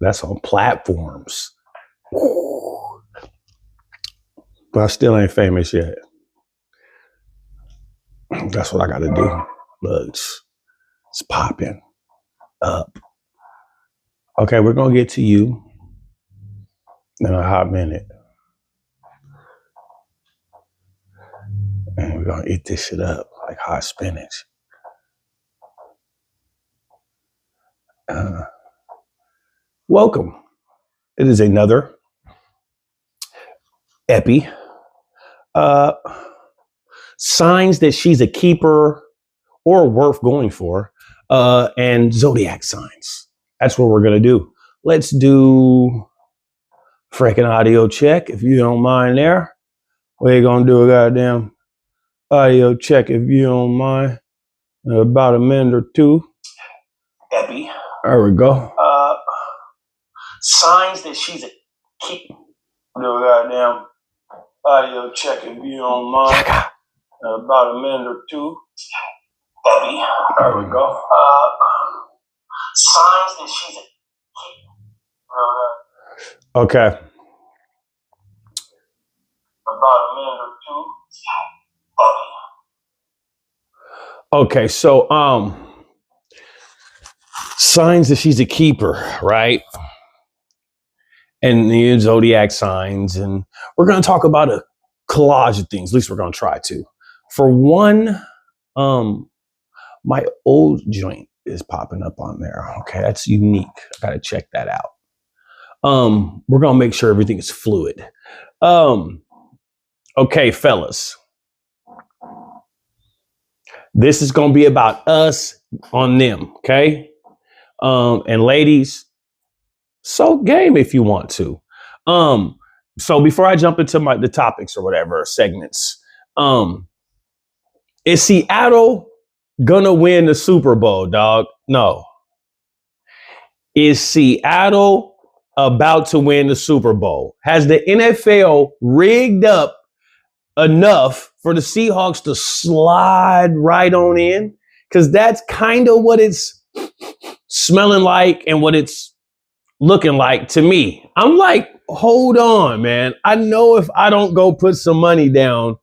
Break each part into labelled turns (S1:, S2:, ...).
S1: That's on platforms. Ooh. But I still ain't famous yet. That's what I got to do. Look, it's popping up. Okay, we're going to get to you in a hot minute. And we're going to eat this shit up like hot spinach. Welcome. It is another epi. Signs that she's a keeper or worth going for, and Zodiac signs. That's what we're going to do. Let's do freaking audio check, if you don't mind there. We're going to do a goddamn audio check, if you don't mind. In about a minute or two. Epi. There we go. Signs that she's a keeper. Do a goddamn audio check, if you don't mind. In about a minute or two. Epi. There we go. Signs that she's a keeper. Okay. About a minute or two. Okay, so signs that she's a keeper, right? And the Zodiac signs, and we're gonna talk about a collage of things. At least we're gonna try to. For one, my old joint is popping up on there. Okay, that's unique. I gotta check that out. We're gonna make sure everything is fluid. Okay, fellas. This is gonna be about us on them, okay? And ladies, so game if you want to. So before I jump into the topics or whatever segments, is Seattle gonna win the Super Bowl, dog? No. Is Seattle about to win the Super Bowl? Has the NFL rigged up enough for the Seahawks to slide right on in? Because that's kind of what it's smelling like and what it's looking like to me. I'm like, hold on, man. I know if I don't go put some money down,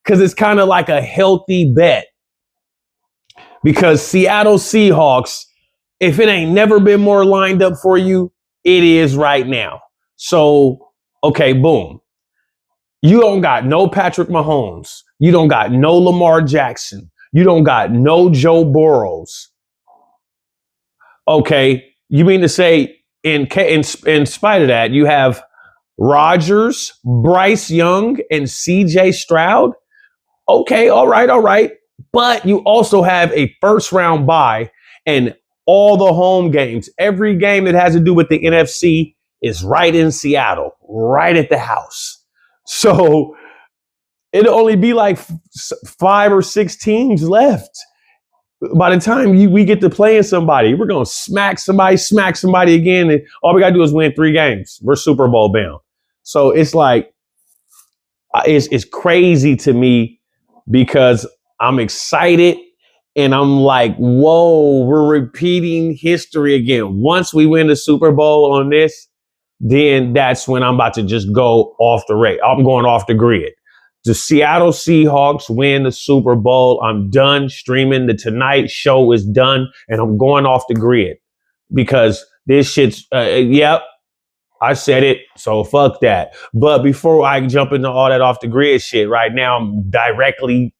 S1: because it's kind of like a healthy bet. Because Seattle Seahawks, if it ain't never been more lined up for you, it is right now. So, okay, boom. You don't got no Patrick Mahomes. You don't got no Lamar Jackson. You don't got no Joe Burrows. Okay, you mean to say in spite of that, you have Rodgers, Bryce Young, and CJ Stroud? Okay, all right. But you also have a first round bye and all the home games. Every game that has to do with the NFC is right in Seattle, right at the house. So it'll only be like 5 or 6 teams left. By the time we get to playing somebody, we're going to smack somebody again. And all we got to do is win 3 games. We're Super Bowl bound. So it's like, it's crazy to me because I'm excited and I'm like, whoa, we're repeating history again. Once we win the Super Bowl on this, then that's when I'm about to just go off the rate. I'm going off the grid. The Seattle Seahawks win the Super Bowl. I'm done streaming. The Tonight Show is done, and I'm going off the grid because this shit's, yep, I said it, so fuck that. But before I jump into all that off the grid shit, right now I'm directly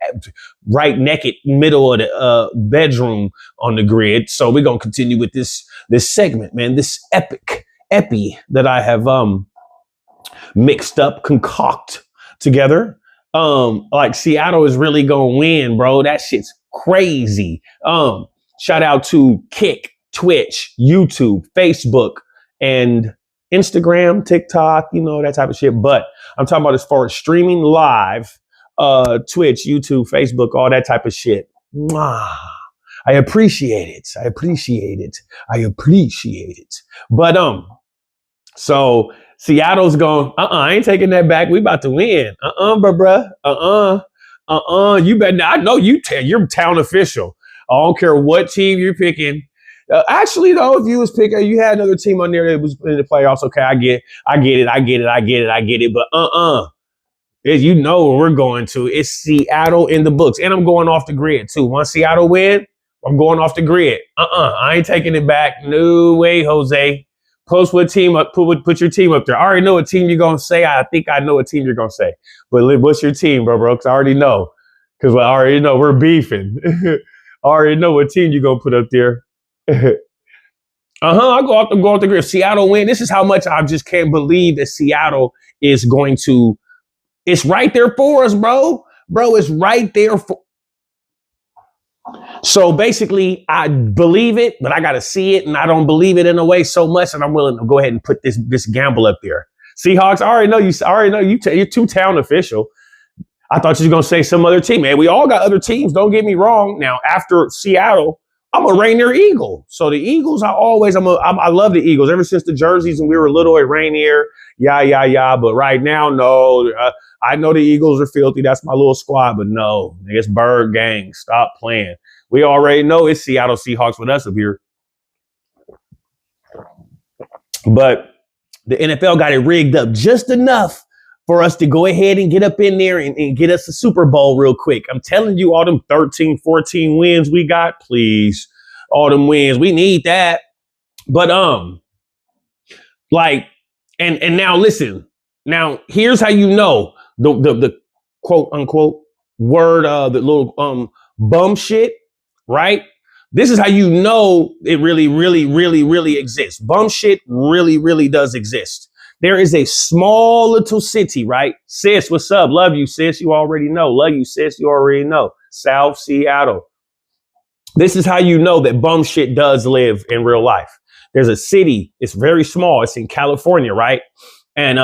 S1: right naked middle of the bedroom on the grid. So we're going to continue with this segment, man, this epi that I have mixed up, concoct together. Like Seattle is really gonna win, bro. That shit's crazy. Shout out to Kick, Twitch, YouTube, Facebook, and Instagram, TikTok, you know, that type of shit. But I'm talking about as far as streaming live, Twitch, YouTube, Facebook, all that type of shit. Mwah. I appreciate it. But so Seattle's going, I ain't taking that back. We about to win. Bruh. You better, I know you're town official. I don't care what team you're picking. Actually, though, if you was picking, you had another team on there that was in the playoffs. Okay, I get it. But as you know where we're going to, it's Seattle in the books. And I'm going off the grid too. Once Seattle win, I'm going off the grid. I ain't taking it back. No way, Jose. Post what team up, put your team up there. I already know what team you're gonna say. I think I know what team you're gonna say. But what's your team, bro? Because I already know. Because I already know we're beefing. I already know what team you're gonna put up there. I go off the grid. If Seattle win, this is how much I just can't believe that Seattle is going to. It's right there for us, bro. Bro, it's right there for. So basically, I believe it, but I got to see it, and I don't believe it in a way so much that I'm willing to go ahead and put this gamble up there. Seahawks, I already know you. You're two-town official. I thought you were going to say some other team. Man, we all got other teams. Don't get me wrong. Now, after Seattle, I'm a Rainier Eagle. So the Eagles, I love the Eagles. Ever since the jerseys when we were little at Rainier, yeah. But right now, no. I know the Eagles are filthy. That's my little squad. But no, it's Bird Gang. Stop playing. We already know it's Seattle Seahawks with us up here. But the NFL got it rigged up just enough for us to go ahead and get up in there and get us a Super Bowl real quick. I'm telling you, all them 13, 14 wins we got, please. All them wins. We need that. But and now listen. Now here's how you know the quote unquote word, the little bum shit, right? This is how you know it really exists. Bum shit really does exist. There is a small little city, right? Sis, what's up? Love you, sis. You already know. Love you, sis. You already know. South Seattle. This is how you know that bum shit does live in real life. There's a city. It's very small. It's in California, right? And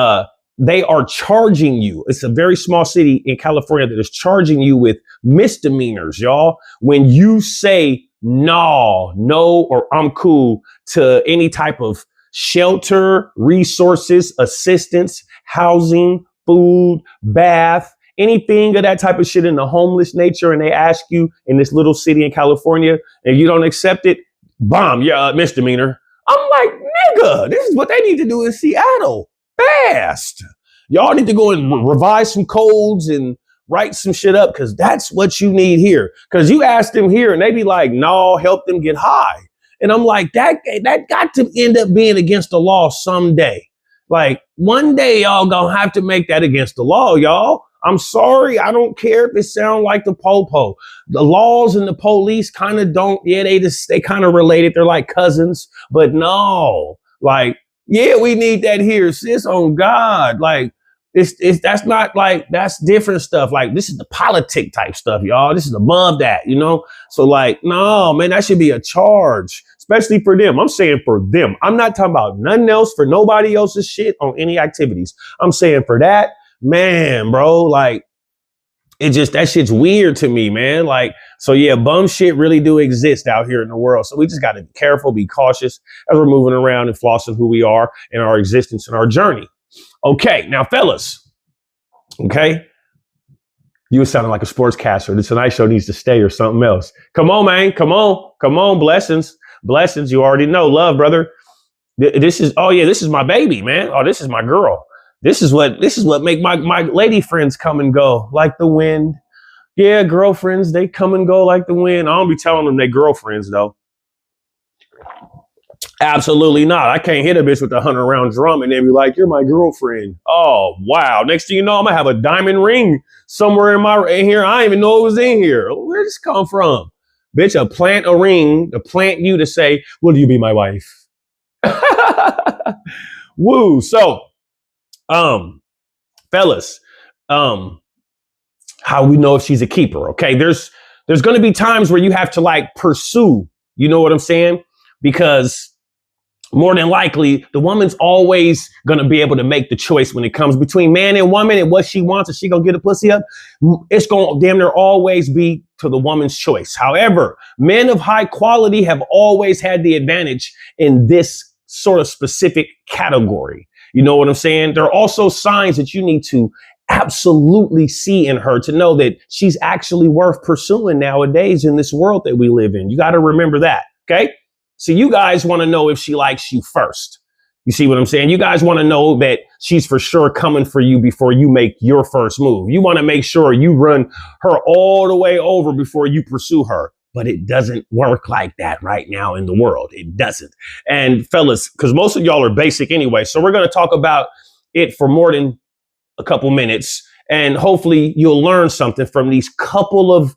S1: they are charging you. It's a very small city in California that is charging you with misdemeanors, y'all. When you say no, or I'm cool to any type of shelter, resources, assistance, housing, food, bath, anything of that type of shit in the homeless nature, and they ask you in this little city in California, and you don't accept it, bomb, misdemeanor. I'm like, nigga, this is what they need to do in Seattle. Fast. Y'all need to go and revise some codes and write some shit up, because that's what you need here. Because you ask them here and they be like, no, help them get high. And I'm like, that got to end up being against the law someday. Like, one day y'all gonna have to make that against the law, y'all. I'm sorry. I don't care if it sounds like the po-po. The laws and the police kind of don't. Yeah, they kind of related. They're like cousins. But no, like, yeah, we need that here, sis. On God, like, that's not like, that's different stuff. Like, this is the politic type stuff, y'all. This is above that, you know? So like, no, man, that should be a charge, especially for them. I'm saying for them. I'm not talking about nothing else, for nobody else's shit on any activities. I'm saying for that, man, bro, like, that shit's weird to me, man. Like, so yeah, bum shit really do exist out here in the world. So we just got to be careful, be cautious as we're moving around and flossing who we are and our existence and our journey. Okay, now, fellas, okay? You were sounding like a sportscaster. The Tonight Show needs to stay or something else. Come on, man. Come on. Blessings. You already know. Love, brother. This is my baby, man. Oh, this is my girl. This is what make my lady friends come and go like the wind. Yeah, girlfriends, they come and go like the wind. I don't be telling them they girlfriends, though. Absolutely not. I can't hit a bitch with a 100-round drum and then be like, you're my girlfriend. Oh, wow. Next thing you know, I'm going to have a diamond ring somewhere in here. I didn't even know it was in here. Where did this come from? Bitch, I plant a ring to plant you to say, will you be my wife? Woo. So, fellas, how we know if she's a keeper? Okay. There's going to be times where you have to like pursue, you know what I'm saying? Because more than likely, the woman's always going to be able to make the choice when it comes between man and woman and what she wants. If she going to get a pussy up, it's going to damn near always be to the woman's choice. However, men of high quality have always had the advantage in this sort of specific category. You know what I'm saying? There are also signs that you need to absolutely see in her to know that she's actually worth pursuing nowadays in this world that we live in. You got to remember that. Okay. See, you guys want to know if she likes you first. You see what I'm saying? You guys want to know that she's for sure coming for you before you make your first move. You want to make sure you run her all the way over before you pursue her. But it doesn't work like that right now in the world. It doesn't. And fellas, because most of y'all are basic anyway, so we're going to talk about it for more than a couple minutes. And hopefully you'll learn something from these couple of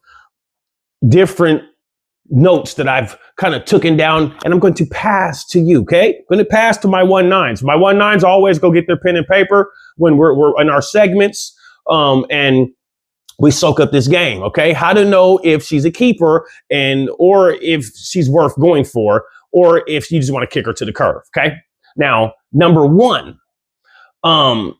S1: different notes that I've kind of taken down, and I'm going to pass to you. Okay. I'm going to pass to my 1-9s. My 1-9s always go get their pen and paper when we're in our segments. And we soak up this game. Okay. How to know if she's a keeper or if she's worth going for, or if you just want to kick her to the curb. Okay. Now, number one,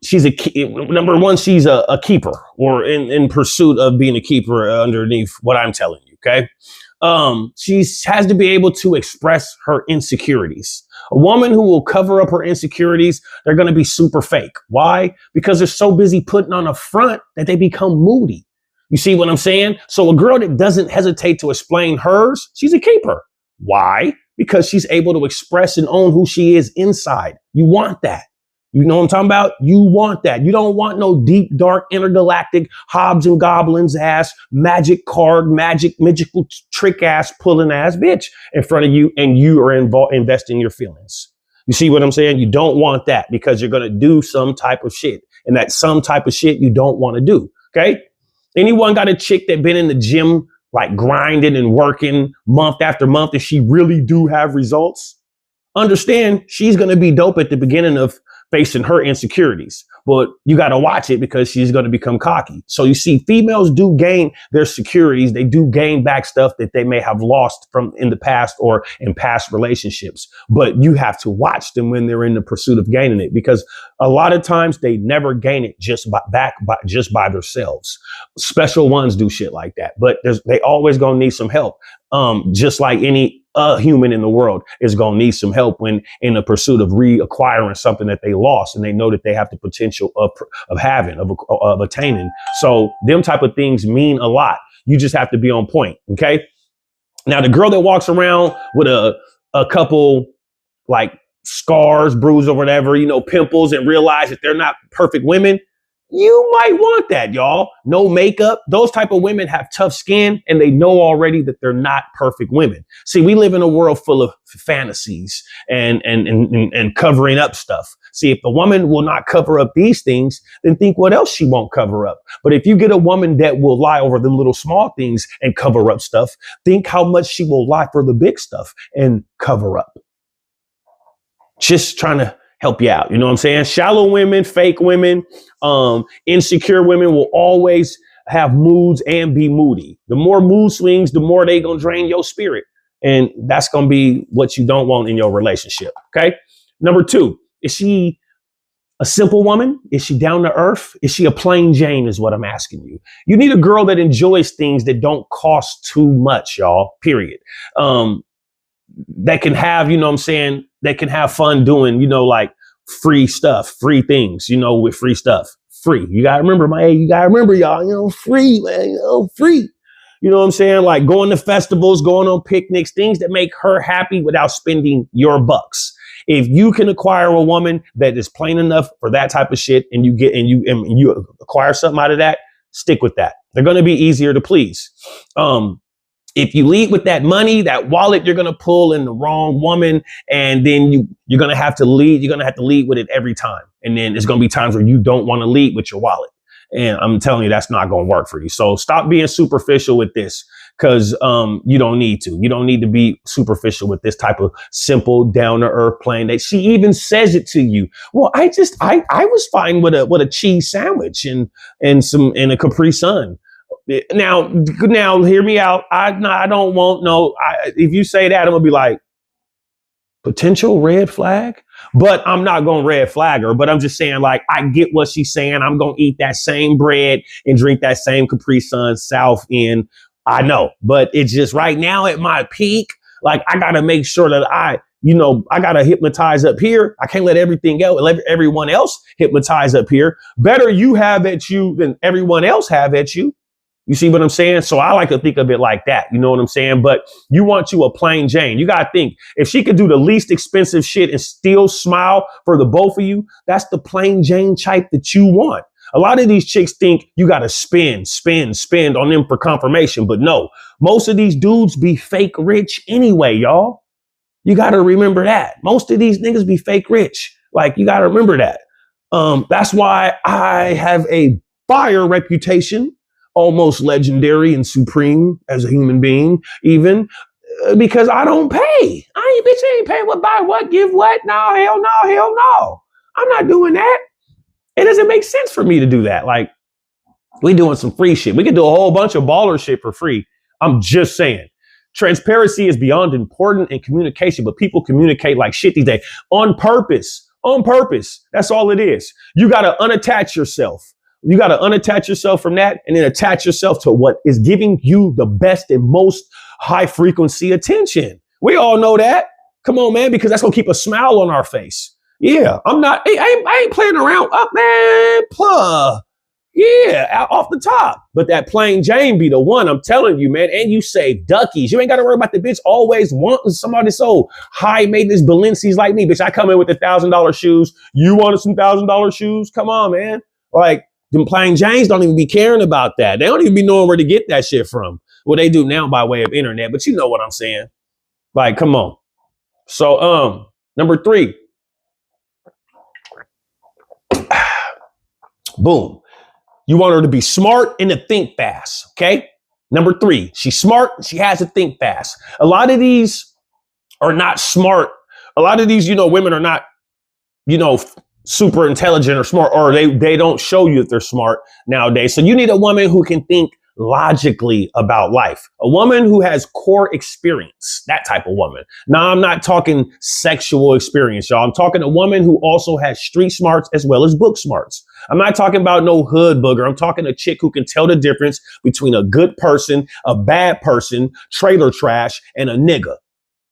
S1: she's a keeper, or in pursuit of being a keeper underneath what I'm telling you. Okay. She has to be able to express her insecurities. A woman who will cover up her insecurities, they're going to be super fake. Why? Because they're so busy putting on a front that they become moody. You see what I'm saying? So a girl that doesn't hesitate to explain hers, she's a keeper. Why? Because she's able to express and own who she is inside. You want that. You know what I'm talking about? You want that. You don't want no deep, dark, intergalactic Hobbs and Goblins ass, magical trick ass, pulling ass bitch in front of you, and you are investing your feelings. You see what I'm saying? You don't want that, because you're going to do some type of shit, and that some type of shit you don't want to do. Okay. Anyone got a chick that been in the gym, like grinding and working month after month, and she really do have results? Understand, she's going to be dope at the beginning of facing her insecurities, but you got to watch it, because she's going to become cocky. So you see, females do gain their securities. They do gain back stuff that they may have lost from in the past or in past relationships, but you have to watch them when they're in the pursuit of gaining it, because a lot of times they never gain it just by themselves. Special ones do shit like that, but they always going to need some help. Just like any human in the world is going to need some help when in the pursuit of reacquiring something that they lost, and they know that they have the potential of attaining. So them type of things mean a lot. You just have to be on point. Okay. Now, the girl that walks around with a couple like scars, bruises or whatever, pimples, and realize that they're not perfect women, you might want that, y'all. No makeup. Those type of women have tough skin, and they know already that they're not perfect women. See, we live in a world full of fantasies and covering up stuff. See, if a woman will not cover up these things, then think what else she won't cover up. But if you get a woman that will lie over the little small things and cover up stuff, think how much she will lie for the big stuff and cover up. Just trying to help you out. You know what I'm saying? Shallow women, fake women, insecure women will always have moods and be moody. The more mood swings, the more they gonna drain your spirit. And that's gonna be what you don't want in your relationship. Okay. Number 2, is she a simple woman? Is she down to earth? Is she a plain Jane is what I'm asking you. You need a girl that enjoys things that don't cost too much, y'all, period. That can have, that can have fun doing, like free stuff, free things, with free stuff, free. You got to remember, y'all, free, man, free. You know what I'm saying? Like going to festivals, going on picnics, things that make her happy without spending your bucks. If you can acquire a woman that is plain enough for that type of shit, and you acquire something out of that, stick with that. They're going to be easier to please. If you lead with that money, that wallet, you're going to pull in the wrong woman, and then you're going to have to lead. You're going to have to lead with it every time. And then there's going to be times where you don't want to lead with your wallet. And I'm telling you, that's not going to work for you. So stop being superficial with this, because you don't need to. You don't need to be superficial with this type of simple, down to earth plain. That she even says it to you. Well, I was fine with a cheese sandwich and a Capri Sun. Now, hear me out. I don't want no. If you say that, I'm gonna be like, potential red flag. But I'm not gonna red flag her. But I'm just saying, like, I get what she's saying. I'm gonna eat that same bread and drink that same Capri Sun South End. I know, but it's just right now at my peak. Like, I gotta make sure that I gotta hypnotize up here. I can't let everyone else hypnotize up here. Better you have at you than everyone else have at you. You see what I'm saying? So I like to think of it like that. You know what I'm saying? But you want you a plain Jane. You got to think if she could do the least expensive shit and still smile for the both of you, that's the plain Jane type that you want. A lot of these chicks think you got to spend on them for confirmation. But no, most of these dudes be fake rich anyway, y'all. You got to remember that. Most of these niggas be fake rich. Like, you got to remember that. That's why I have a fire reputation, almost legendary and supreme as a human being, even because I don't pay. I ain't pay what, buy what, give what. No, hell no, hell no. I'm not doing that. It doesn't make sense for me to do that. Like, we doing some free shit. We can do a whole bunch of baller shit for free. I'm just saying. Transparency is beyond important in communication, but people communicate like shit these days on purpose. On purpose. That's all it is. You got to unattach yourself. You got to unattach yourself from that and then attach yourself to what is giving you the best and most high frequency attention. We all know that. Come on, man, because that's going to keep a smile on our face. Yeah, I ain't playing around. Up, man, plug. Yeah, off the top. But that plain Jane be the one, I'm telling you, man. And you save duckies. You ain't got to worry about the bitch always wanting somebody so high maintenance Balenci's like me. Bitch, I come in with the $1,000 shoes. You wanted some $1,000 shoes? Come on, man. Like, them plain Janes don't even be caring about that. They don't even be knowing where to get that shit from. Well, they do now by way of internet, but you know what I'm saying. Like, come on. So, number 3. Boom. You want her to be smart and to think fast. Okay. Number 3, she's smart. She has to think fast. A lot of these are not smart. A lot of these, women are not, super intelligent or smart, or they don't show you that they're smart nowadays. So you need a woman who can think logically about life. A woman who has core experience, that type of woman. Now, I'm not talking sexual experience, y'all. I'm talking a woman who also has street smarts as well as book smarts. I'm not talking about no hood booger. I'm talking a chick who can tell the difference between a good person, a bad person, trailer trash, and a nigga.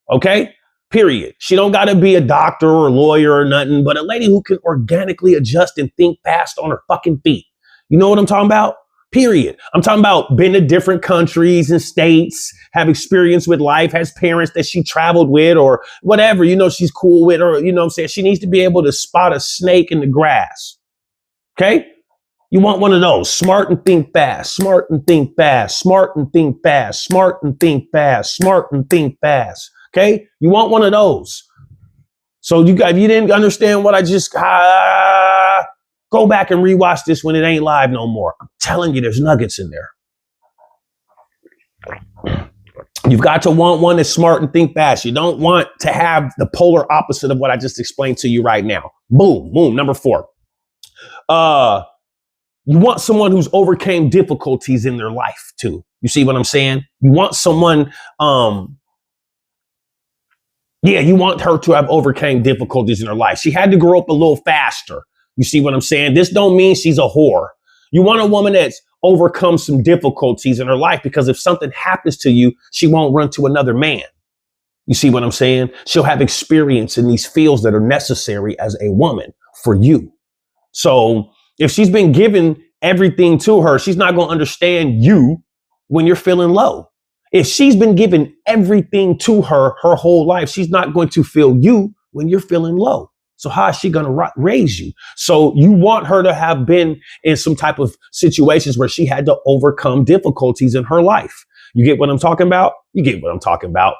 S1: Okay? Period. She don't got to be a doctor or a lawyer or nothing, but a lady who can organically adjust and think fast on her fucking feet. You know what I'm talking about? Period. I'm talking about been to different countries and states, have experience with life, has parents that she traveled with or whatever, she's cool with, or, what I'm saying? She needs to be able to spot a snake in the grass. Okay? You want one of those. Smart and think fast, smart and think fast, smart and think fast, smart and think fast, smart and think fast. Okay? You want one of those. So if you didn't understand what I just, go back and rewatch this when it ain't live no more. I'm telling you, there's nuggets in there. You've got to want one that's smart and think fast. You don't want to have the polar opposite of what I just explained to you right now. Boom, boom. Number 4. You want someone who's overcame difficulties in their life too. You see what I'm saying? You want someone, you want her to have overcame difficulties in her life. She had to grow up a little faster. You see what I'm saying? This don't mean she's a whore. You want a woman that's overcome some difficulties in her life, because if something happens to you, she won't run to another man. You see what I'm saying? She'll have experience in these fields that are necessary as a woman for you. So if she's been given everything to her, she's not going to understand you when you're feeling low. If she's been given everything to her whole life, she's not going to feel you when you're feeling low. So how is she going to raise you? So you want her to have been in some type of situations where she had to overcome difficulties in her life. You get what I'm talking about? You get what I'm talking about.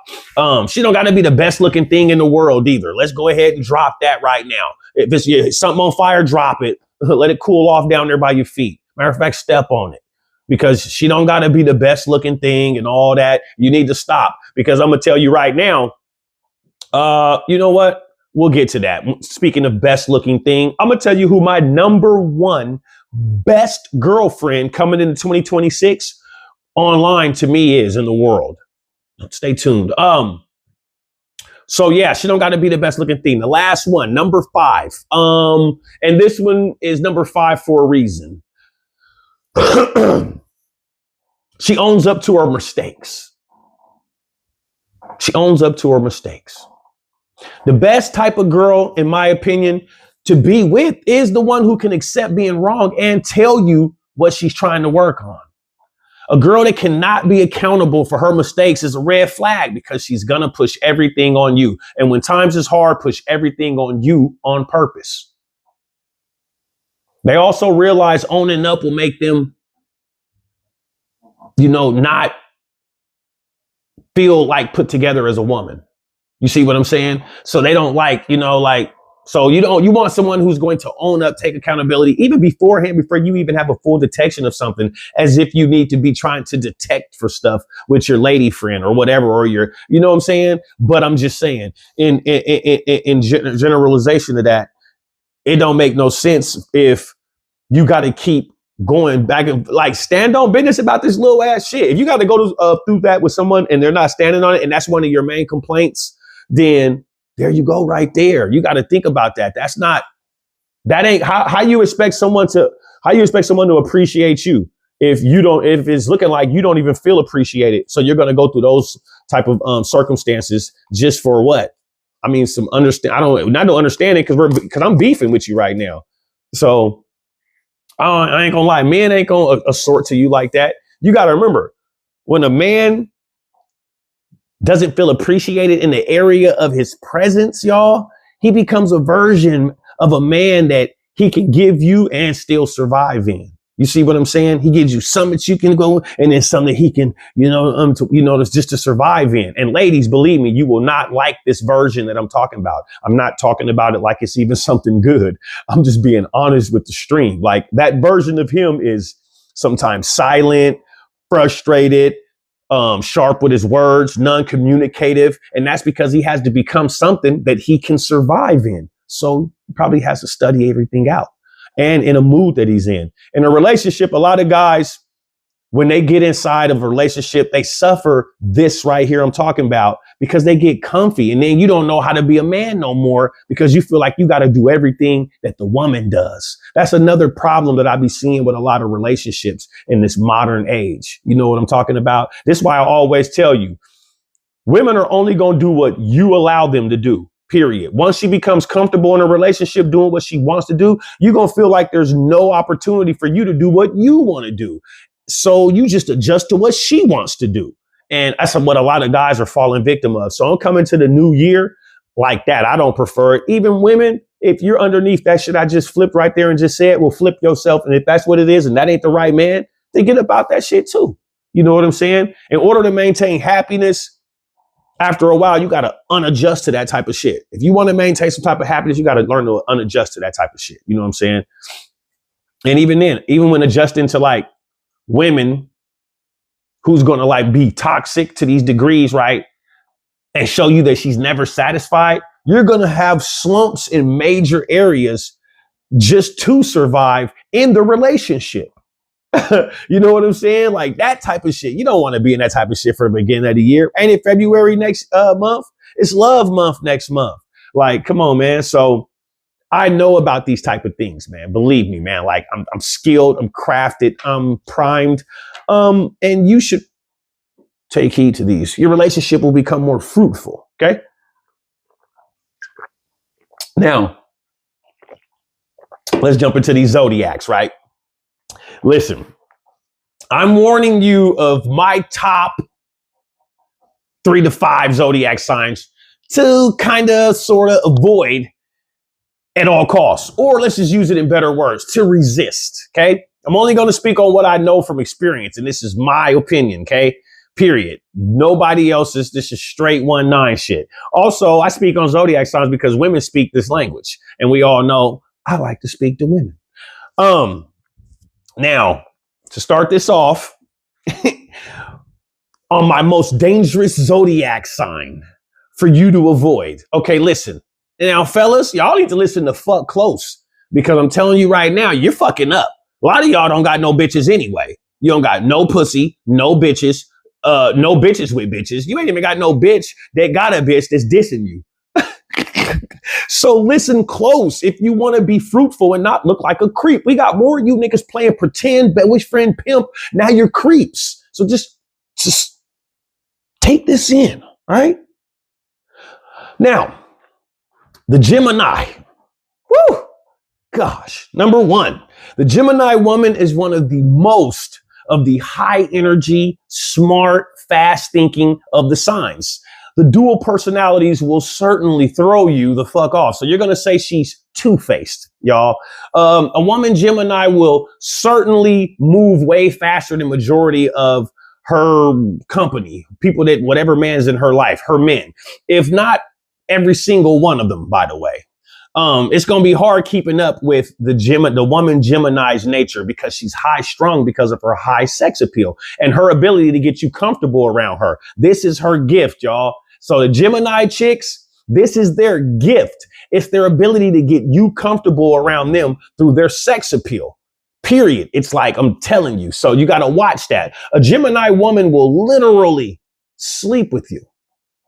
S1: She don't got to be the best looking thing in the world either. Let's go ahead and drop that right now. If it's something on fire, drop it. Let it cool off down there by your feet. Matter of fact, step on it, because she don't got to be the best looking thing and all that. You need to stop, because I'm going to tell you right now, you know what? We'll get to that. Speaking of best looking thing, I'm going to tell you who my number 1 best girlfriend coming into 2026 online to me is in the world. Stay tuned. So yeah, she don't got to be the best looking thing. The last one, number 5. And this one is number 5 for a reason. She owns up to her mistakes. She owns up to her mistakes. The best type of girl, in my opinion, to be with is the one who can accept being wrong and tell you what she's trying to work on. A girl that cannot be accountable for her mistakes is a red flag because she's going to push everything on you. And when times is hard, push everything on you on purpose. They also realize owning up will make them, not feel like put together as a woman. You see what I'm saying? So they don't so you want someone who's going to own up, take accountability, even beforehand, before you even have a full detection of something, as if you need to be trying to detect for stuff with your lady friend or whatever, or your, you know what I'm saying? But I'm just saying, in generalization of that, it don't make no sense if you got to keep going back and stand on business about this little ass shit. If you got to go through that with someone and they're not standing on it, and that's one of your main complaints, then there you go right there. You got to think about that. That ain't how you expect someone to appreciate you if it's looking like you don't even feel appreciated. So you're going to go through those type of circumstances just for what? I mean, some understand. I don't understand it because I'm beefing with you right now. So I ain't gonna lie, men ain't gonna assort to you like that. You got to remember, when a man doesn't feel appreciated in the area of his presence, y'all, he becomes a version of a man that he can give you and still survive in. You see what I'm saying? He gives you something that you can go, and then something that he can, that's just to survive in. And ladies, believe me, you will not like this version that I'm talking about. I'm not talking about it like it's even something good. I'm just being honest with the stream. Like, that version of him is sometimes silent, frustrated, sharp with his words, non-communicative. And that's because he has to become something that he can survive in. So he probably has to study everything out, and in a mood that he's in. In a relationship, a lot of guys, when they get inside of a relationship, they suffer this right here I'm talking about, because they get comfy, and then you don't know how to be a man no more because you feel like you got to do everything that the woman does. That's another problem that I be seeing with a lot of relationships in this modern age. You know what I'm talking about? This is why I always tell you, women are only going to do what you allow them to do. Period. Once she becomes comfortable in a relationship doing what she wants to do, you're going to feel like there's no opportunity for you to do what you want to do. So you just adjust to what she wants to do. And that's what a lot of guys are falling victim of. So I'm coming to the new year like that. I don't prefer it. Even women, if you're underneath that shit I just flipped right there and just said, well, flip yourself. And if that's what it is and that ain't the right man, then get about that shit too. You know what I'm saying? In order to maintain happiness, after a while, you got to unadjust to that type of shit. If you want to maintain some type of happiness, you got to learn to unadjust to that type of shit. You know what I'm saying? And even then, even when adjusting to women who's going to be toxic to these degrees, right? And show you that she's never satisfied, you're going to have slumps in major areas just to survive in the relationship. You know what I'm saying? Like that type of shit. You don't want to be in that type of shit for the beginning of the year. Ain't it February next month? It's love month next month. Like, come on, man. So I know about these type of things, man. Believe me, man. Like I'm skilled, I'm crafted, I'm primed. And you should take heed to these. Your relationship will become more fruitful. Okay. Now, let's jump into these zodiacs, right? Listen, I'm warning you of my top 3 to 5 zodiac signs to kind of sort of avoid at all costs, or let's just use it in better words, to resist. Okay. I'm only going to speak on what I know from experience, and this is my opinion. Okay. Period. Nobody else's. This is straight 1-9 shit. Also, I speak on zodiac signs because women speak this language, and we all know I like to speak to women. Now, to start this off, on my most dangerous zodiac sign for you to avoid. Okay, listen. Now, fellas, y'all need to listen the fuck close, because I'm telling you right now, you're fucking up. A lot of y'all don't got no bitches anyway. You don't got no pussy, no bitches, no bitches with bitches. You ain't even got no bitch that got a bitch that's dissing you. So listen close if you want to be fruitful and not look like a creep. We got more of you niggas playing pretend, best friend, pimp. Now you're creeps. So just take this in, all right? Now, the Gemini. Woo! Gosh. Number 1, the Gemini woman is one of the most of the high energy, smart, fast thinking of the signs. The dual personalities will certainly throw you the fuck off. So you're going to say she's two-faced, y'all. A woman Gemini will certainly move way faster than majority of her company, people that whatever man's in her life, her men, if not every single one of them, by the way. It's going to be hard keeping up with the woman Gemini's nature because she's high strung because of her high sex appeal and her ability to get you comfortable around her. This is her gift, y'all. So the Gemini chicks, this is their gift. It's their ability to get you comfortable around them through their sex appeal. Period. It's like, I'm telling you. So you got to watch that. A Gemini woman will literally sleep with you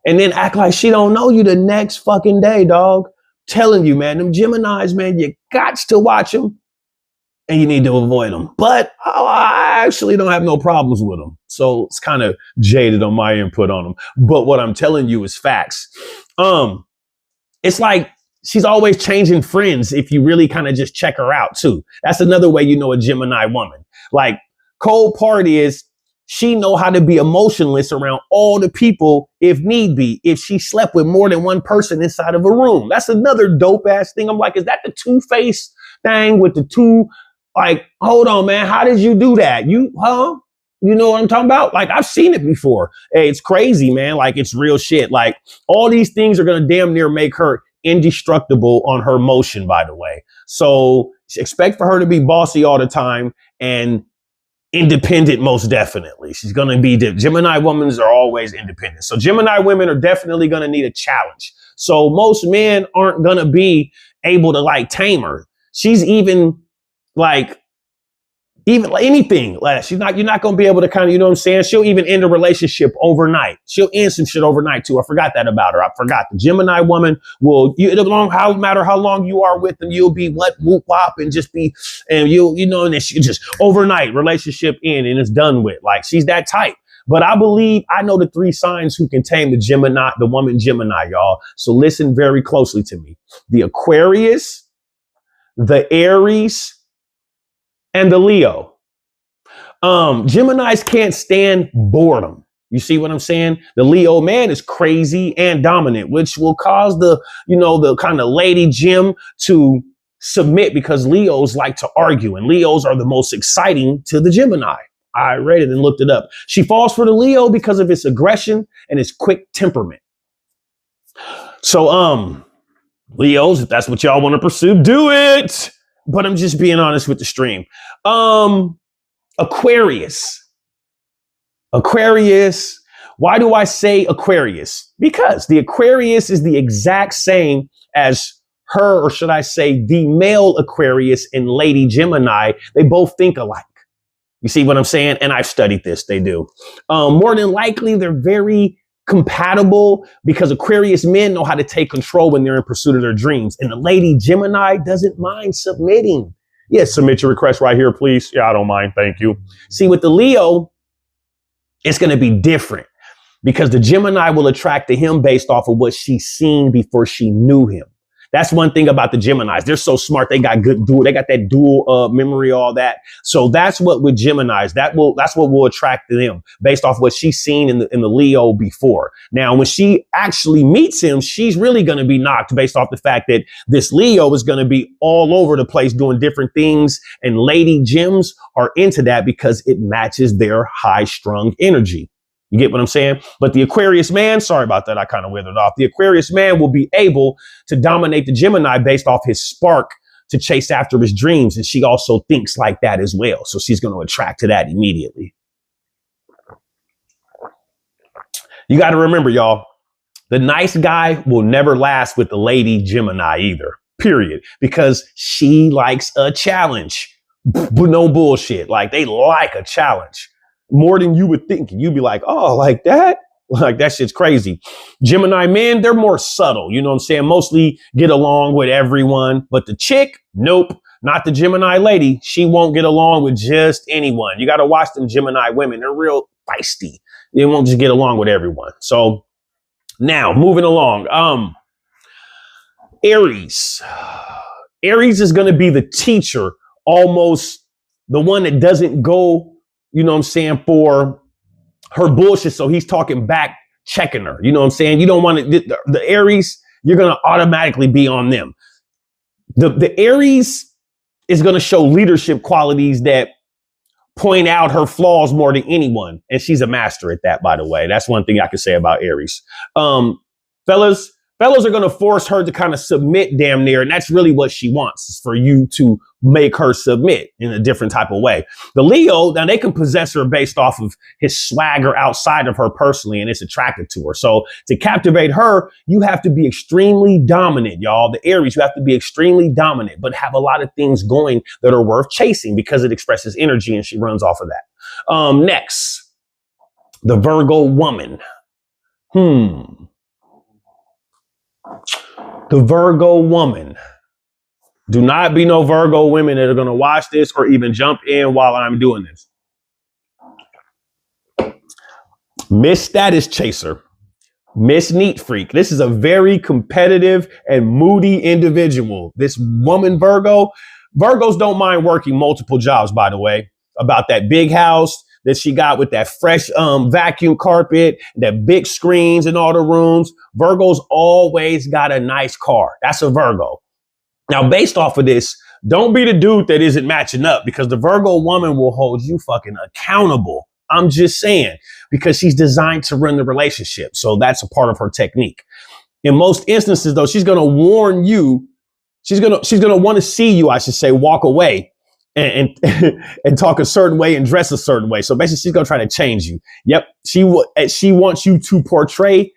S1: and then act like she don't know you the next fucking day, dog. Telling you, man, them Geminis, man, you got to watch them and you need to avoid them. But I actually don't have no problems with them. So it's kind of jaded on my input on them. But what I'm telling you is facts. It's like she's always changing friends if you really kind of just check her out, too. That's another way you know a Gemini woman. Like, cold part is she know how to be emotionless around all the people if need be, if she slept with more than one person inside of a room. That's another dope ass thing. I'm like, is that the two-face thing with the two? Like, hold on, man. How did you do that? You know what I'm talking about? Like, I've seen it before. Hey, it's crazy, man. Like, it's real shit. Like, all these things are going to damn near make her indestructible on her motion, by the way. So expect for her to be bossy all the time and independent, most definitely. She's going to be, Gemini women are always independent. So Gemini women are definitely going to need a challenge. So most men aren't going to be able to like tame her. She's even anything like you're not going to be able to kind of, you know what I'm saying? She'll even end a relationship overnight. She'll end some shit overnight too. I forgot that about her. I forgot the Gemini woman will, no matter how long you are with them, you'll be whoop wop and just be, and and then she just overnight relationship in and it's done with. Like she's that type. But I believe I know the three signs who can tame the woman Gemini, y'all. So listen very closely to me. The Aquarius, the Aries, and the Leo. Geminis can't stand boredom. You see what I'm saying? The Leo man is crazy and dominant, which will cause the kind of lady Gem to submit because Leos like to argue and Leos are the most exciting to the Gemini. I read it and looked it up. She falls for the Leo because of its aggression and its quick temperament. So, Leos, if that's what y'all want to pursue, do it. But I'm just being honest with the stream. Aquarius. Why do I say Aquarius? Because the Aquarius is the exact same as her, or should I say the male Aquarius and Lady Gemini. They both think alike. You see what I'm saying? And I've studied this. They do. More than likely, they're very compatible because Aquarius men know how to take control when they're in pursuit of their dreams. And the Lady Gemini doesn't mind submitting. Yes, submit your request right here, please. Yeah, I don't mind. Thank you. See, with the Leo, it's going to be different because the Gemini will attract to him based off of what she's seen before she knew him. That's one thing about the Geminis. They're so smart. They got that dual memory, all that. So that's what with Geminis, that's what will attract them based off what she's seen in the Leo before. Now, when she actually meets him, she's really going to be knocked based off the fact that this Leo is going to be all over the place doing different things. And Lady Gems are into that because it matches their high strung energy. You get what I'm saying? But the Aquarius man, sorry about that, I kind of withered off. The Aquarius man will be able to dominate the Gemini based off his spark to chase after his dreams. And she also thinks like that as well. So she's going to attract to that immediately. You got to remember, y'all, the nice guy will never last with the Lady Gemini either, period, because she likes a challenge. No bullshit. Like they like a challenge. More than you would think. You'd be like, oh, like that? Like that shit's crazy. Gemini men, they're more subtle. You know what I'm saying? Mostly get along with everyone. But the chick, nope. Not the Gemini lady. She won't get along with just anyone. You got to watch them Gemini women. They're real feisty. They won't just get along with everyone. So now moving along. Aries. Aries is going to be the teacher, almost the one that doesn't go you know what I'm saying, for her bullshit. So he's talking back, checking her. You know what I'm saying? You don't want to, the Aries, you're going to automatically be on them. The Aries is going to show leadership qualities that point out her flaws more than anyone. And she's a master at that, by the way. That's one thing I can say about Aries. Fellas are going to force her to kind of submit damn near. And that's really what she wants, is for you to make her submit in a different type of way. The Leo, now they can possess her based off of his swagger outside of her personally, and it's attractive to her. So to captivate her, you have to be extremely dominant, y'all. The Aries, you have to be extremely dominant, but have a lot of things going that are worth chasing because it expresses energy and she runs off of that. Next, the Virgo woman. The Virgo woman. Do not be no Virgo women that are going to watch this or even jump in while I'm doing this. Miss Status Chaser. Miss Neat Freak. This is a very competitive and moody individual. This woman, Virgo. Virgos don't mind working multiple jobs, by the way. About that big house that she got with that fresh vacuum carpet, that big screens in all the rooms. Virgos always got a nice car. That's a Virgo. Now, based off of this, don't be the dude that isn't matching up, because the Virgo woman will hold you fucking accountable. I'm just saying, because she's designed to run the relationship. So that's a part of her technique. In most instances, though, she's going to warn you. She's going to want to see you, I should say, walk away and talk a certain way and dress a certain way. So basically, she's going to try to change you. Yep. She wants you to portray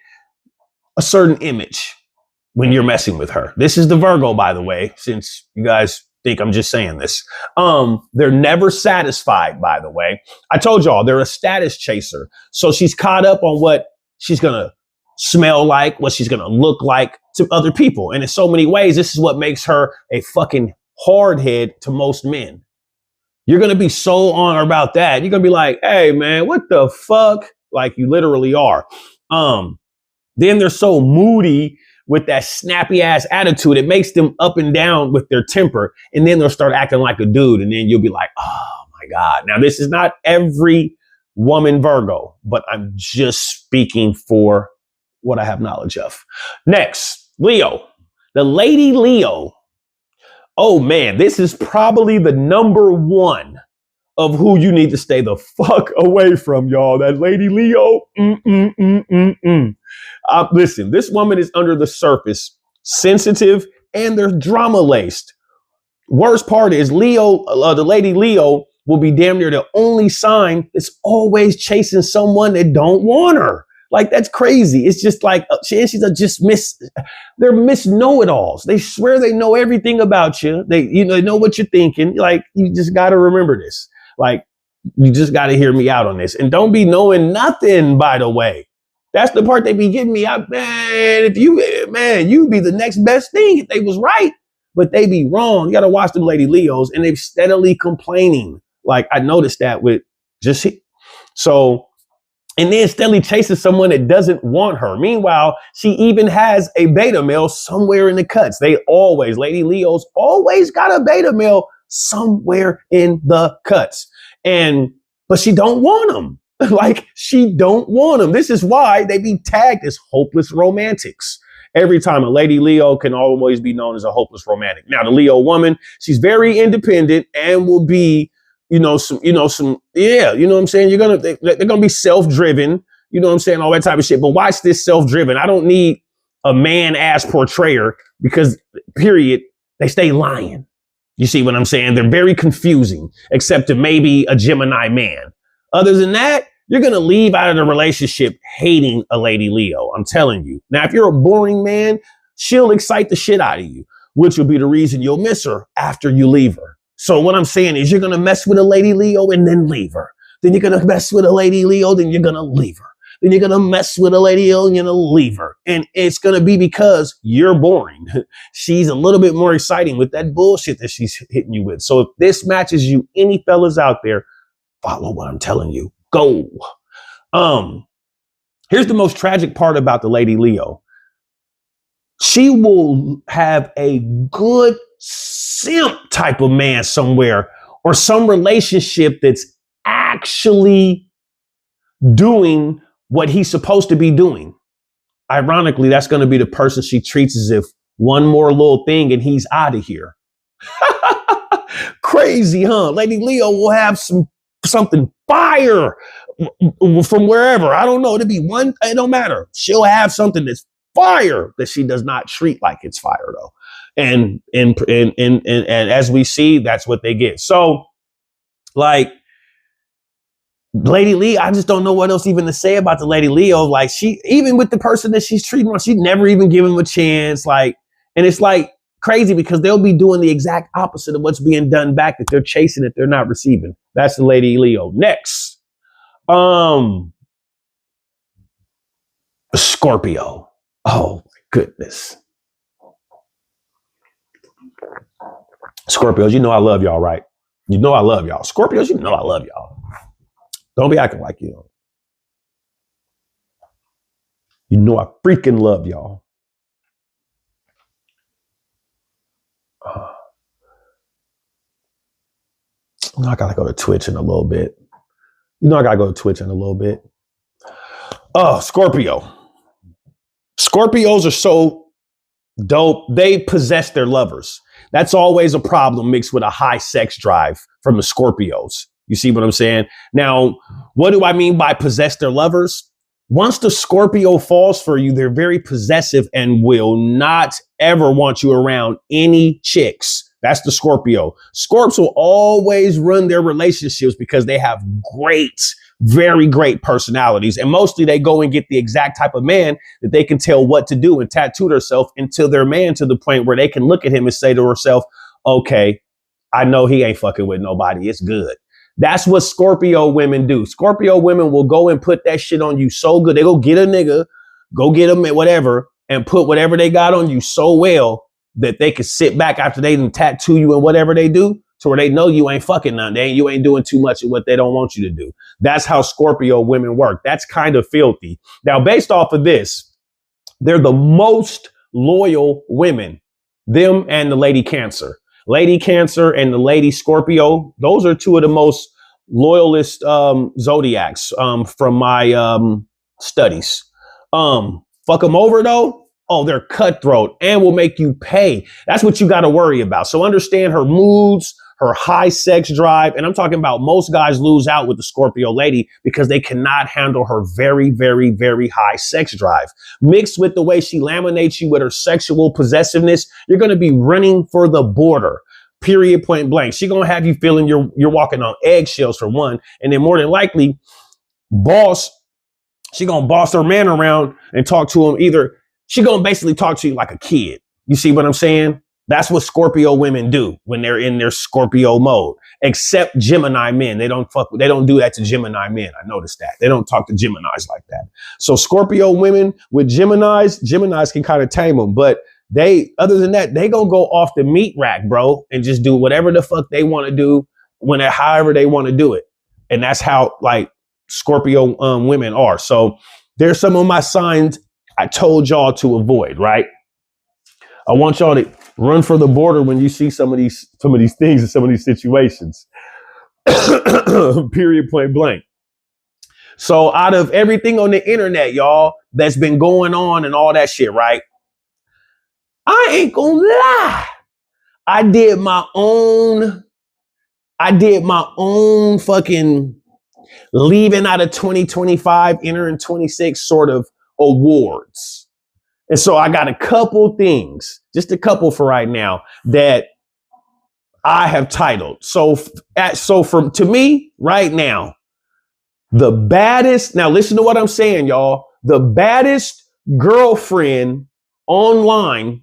S1: a certain image when you're messing with her. This is the Virgo, by the way, since you guys think I'm just saying this. They're never satisfied, by the way. I told y'all they're a status chaser. So she's caught up on what she's going to smell like, what she's going to look like to other people. And in so many ways, this is what makes her a fucking hard head to most men. You're going to be so on her about that. You're going to be like, hey, man, what the fuck? Like you literally are. Then they're so moody with that snappy ass attitude. It makes them up and down with their temper. And then they'll start acting like a dude. And then you'll be like, oh my God. Now, this is not every woman Virgo, but I'm just speaking for what I have knowledge of. Next, Leo, the lady Leo. Oh man, this is probably the number one of who you need to stay the fuck away from, y'all. That lady Leo. Listen, this woman is under the surface, sensitive, and they're drama laced. Worst part is Leo, the lady Leo will be damn near the only sign that's always chasing someone that don't want her. Like, that's crazy. It's just like, she's they're know-it-alls. They swear they know everything about you. They know what you're thinking. Like, you just got to remember this. Like, you just got to hear me out on this. And don't be knowing nothing, by the way. That's the part they be giving me out, man. You be the next best thing if they was right, but they be wrong. You got to watch them lady Leos, and they're steadily complaining. Like, I noticed that with and then steadily chases someone that doesn't want her. Meanwhile, she even has a beta male somewhere in the cuts. Lady Leos always got a beta male somewhere in the cuts. But she don't want them. Like, she don't want them. This is why they be tagged as hopeless romantics. Every time a lady Leo can always be known as a hopeless romantic. Now, the Leo woman, she's very independent and will be, you know what I'm saying? They're going to be self-driven, you know what I'm saying? All that type of shit. But watch this self-driven. I don't need a man-ass portrayer because, period, they stay lying. You see what I'm saying? They're very confusing, except to maybe a Gemini man. Other than that, you're going to leave out of the relationship hating a lady Leo. I'm telling you. Now, if you're a boring man, she'll excite the shit out of you, which will be the reason you'll miss her after you leave her. So what I'm saying is you're going to mess with a lady Leo and then leave her. Then you're going to mess with a lady Leo, then you're going to leave her. Then you're going to mess with a lady Leo and you're going to leave her. And it's going to be because you're boring. She's a little bit more exciting with that bullshit that she's hitting you with. So if this matches you, any fellas out there, follow what I'm telling you. Go. Here's the most tragic part about the lady Leo. She will have a good simp type of man somewhere, or some relationship that's actually doing what he's supposed to be doing. Ironically, that's going to be the person she treats as if one more little thing and he's out of here. Crazy, huh? Lady Leo will have something fire from wherever. I don't know. It'll be one. It don't matter. She'll have something that's fire that she does not treat like it's fire though. And as we see, that's what they get. So, like, Lady Leo, I just don't know what else even to say about the Lady Leo. Like, she, even with the person that she's treating, she never even give him a chance. Like, and it's like crazy because they'll be doing the exact opposite of what's being done back that they're chasing that they're not receiving. That's the Lady Leo. Next, Scorpio. Oh my goodness. Scorpios, you know I love y'all, right? You know I love y'all. Scorpios, you know I love y'all. Don't be acting like you don't. You know I freaking love y'all. I gotta go to Twitch in a little bit. Oh, Scorpio. Scorpios are so dope. They possess their lovers. That's always a problem mixed with a high sex drive from the Scorpios. You see what I'm saying? Now, what do I mean by possess their lovers? Once the Scorpio falls for you, they're very possessive and will not ever want you around any chicks. That's the Scorpio. Scorps will always run their relationships because they have great, very great personalities. And mostly they go and get the exact type of man that they can tell what to do and tattoo themselves until they're man to the point where they can look at him and say to herself, okay, I know he ain't fucking with nobody. It's good. That's what Scorpio women do. Scorpio women will go and put that shit on you so good. They go get a nigga, go get him at whatever, and put whatever they got on you so well that they can sit back after they done tattoo you and whatever they do to where they know you ain't fucking nothing. You ain't doing too much of what they don't want you to do. That's how Scorpio women work. That's kind of filthy. Now, based off of this, they're the most loyal women, them and the Lady Cancer. Lady Cancer and the Lady Scorpio, those are two of the most loyalist zodiacs from my studies. Fuck them over though. Oh, they're cutthroat and will make you pay. That's what you got to worry about. So understand her moods, her high sex drive. And I'm talking about most guys lose out with the Scorpio lady because they cannot handle her very, very, very high sex drive. Mixed with the way she laminates you with her sexual possessiveness, you're going to be running for the border. Period, point blank. She's going to have you feeling you're walking on eggshells for one. And then more than likely, she going to boss her man around and talk to him either. She going to basically talk to you like a kid. You see what I'm saying? That's what Scorpio women do when they're in their Scorpio mode, except Gemini men. They don't do that to Gemini men. I noticed that. They don't talk to Geminis like that. So Scorpio women with Geminis can kind of tame them, but other than that, they gonna go off the meat rack, bro, and just do whatever the fuck they want to do however they want to do it. And that's how like Scorpio women are. So there's some of my signs I told y'all to avoid, right? I want y'all to run for the border when you see some of these things and some of these situations. Period, point blank. So out of everything on the internet, y'all, that's been going on and all that shit, right? I ain't gonna lie. I did my own fucking leaving out of 2025, entering 26 sort of awards. And so I got a couple things, just a couple for right now that I have titled. So to me right now, the baddest, now listen to what I'm saying, y'all, the baddest girlfriend online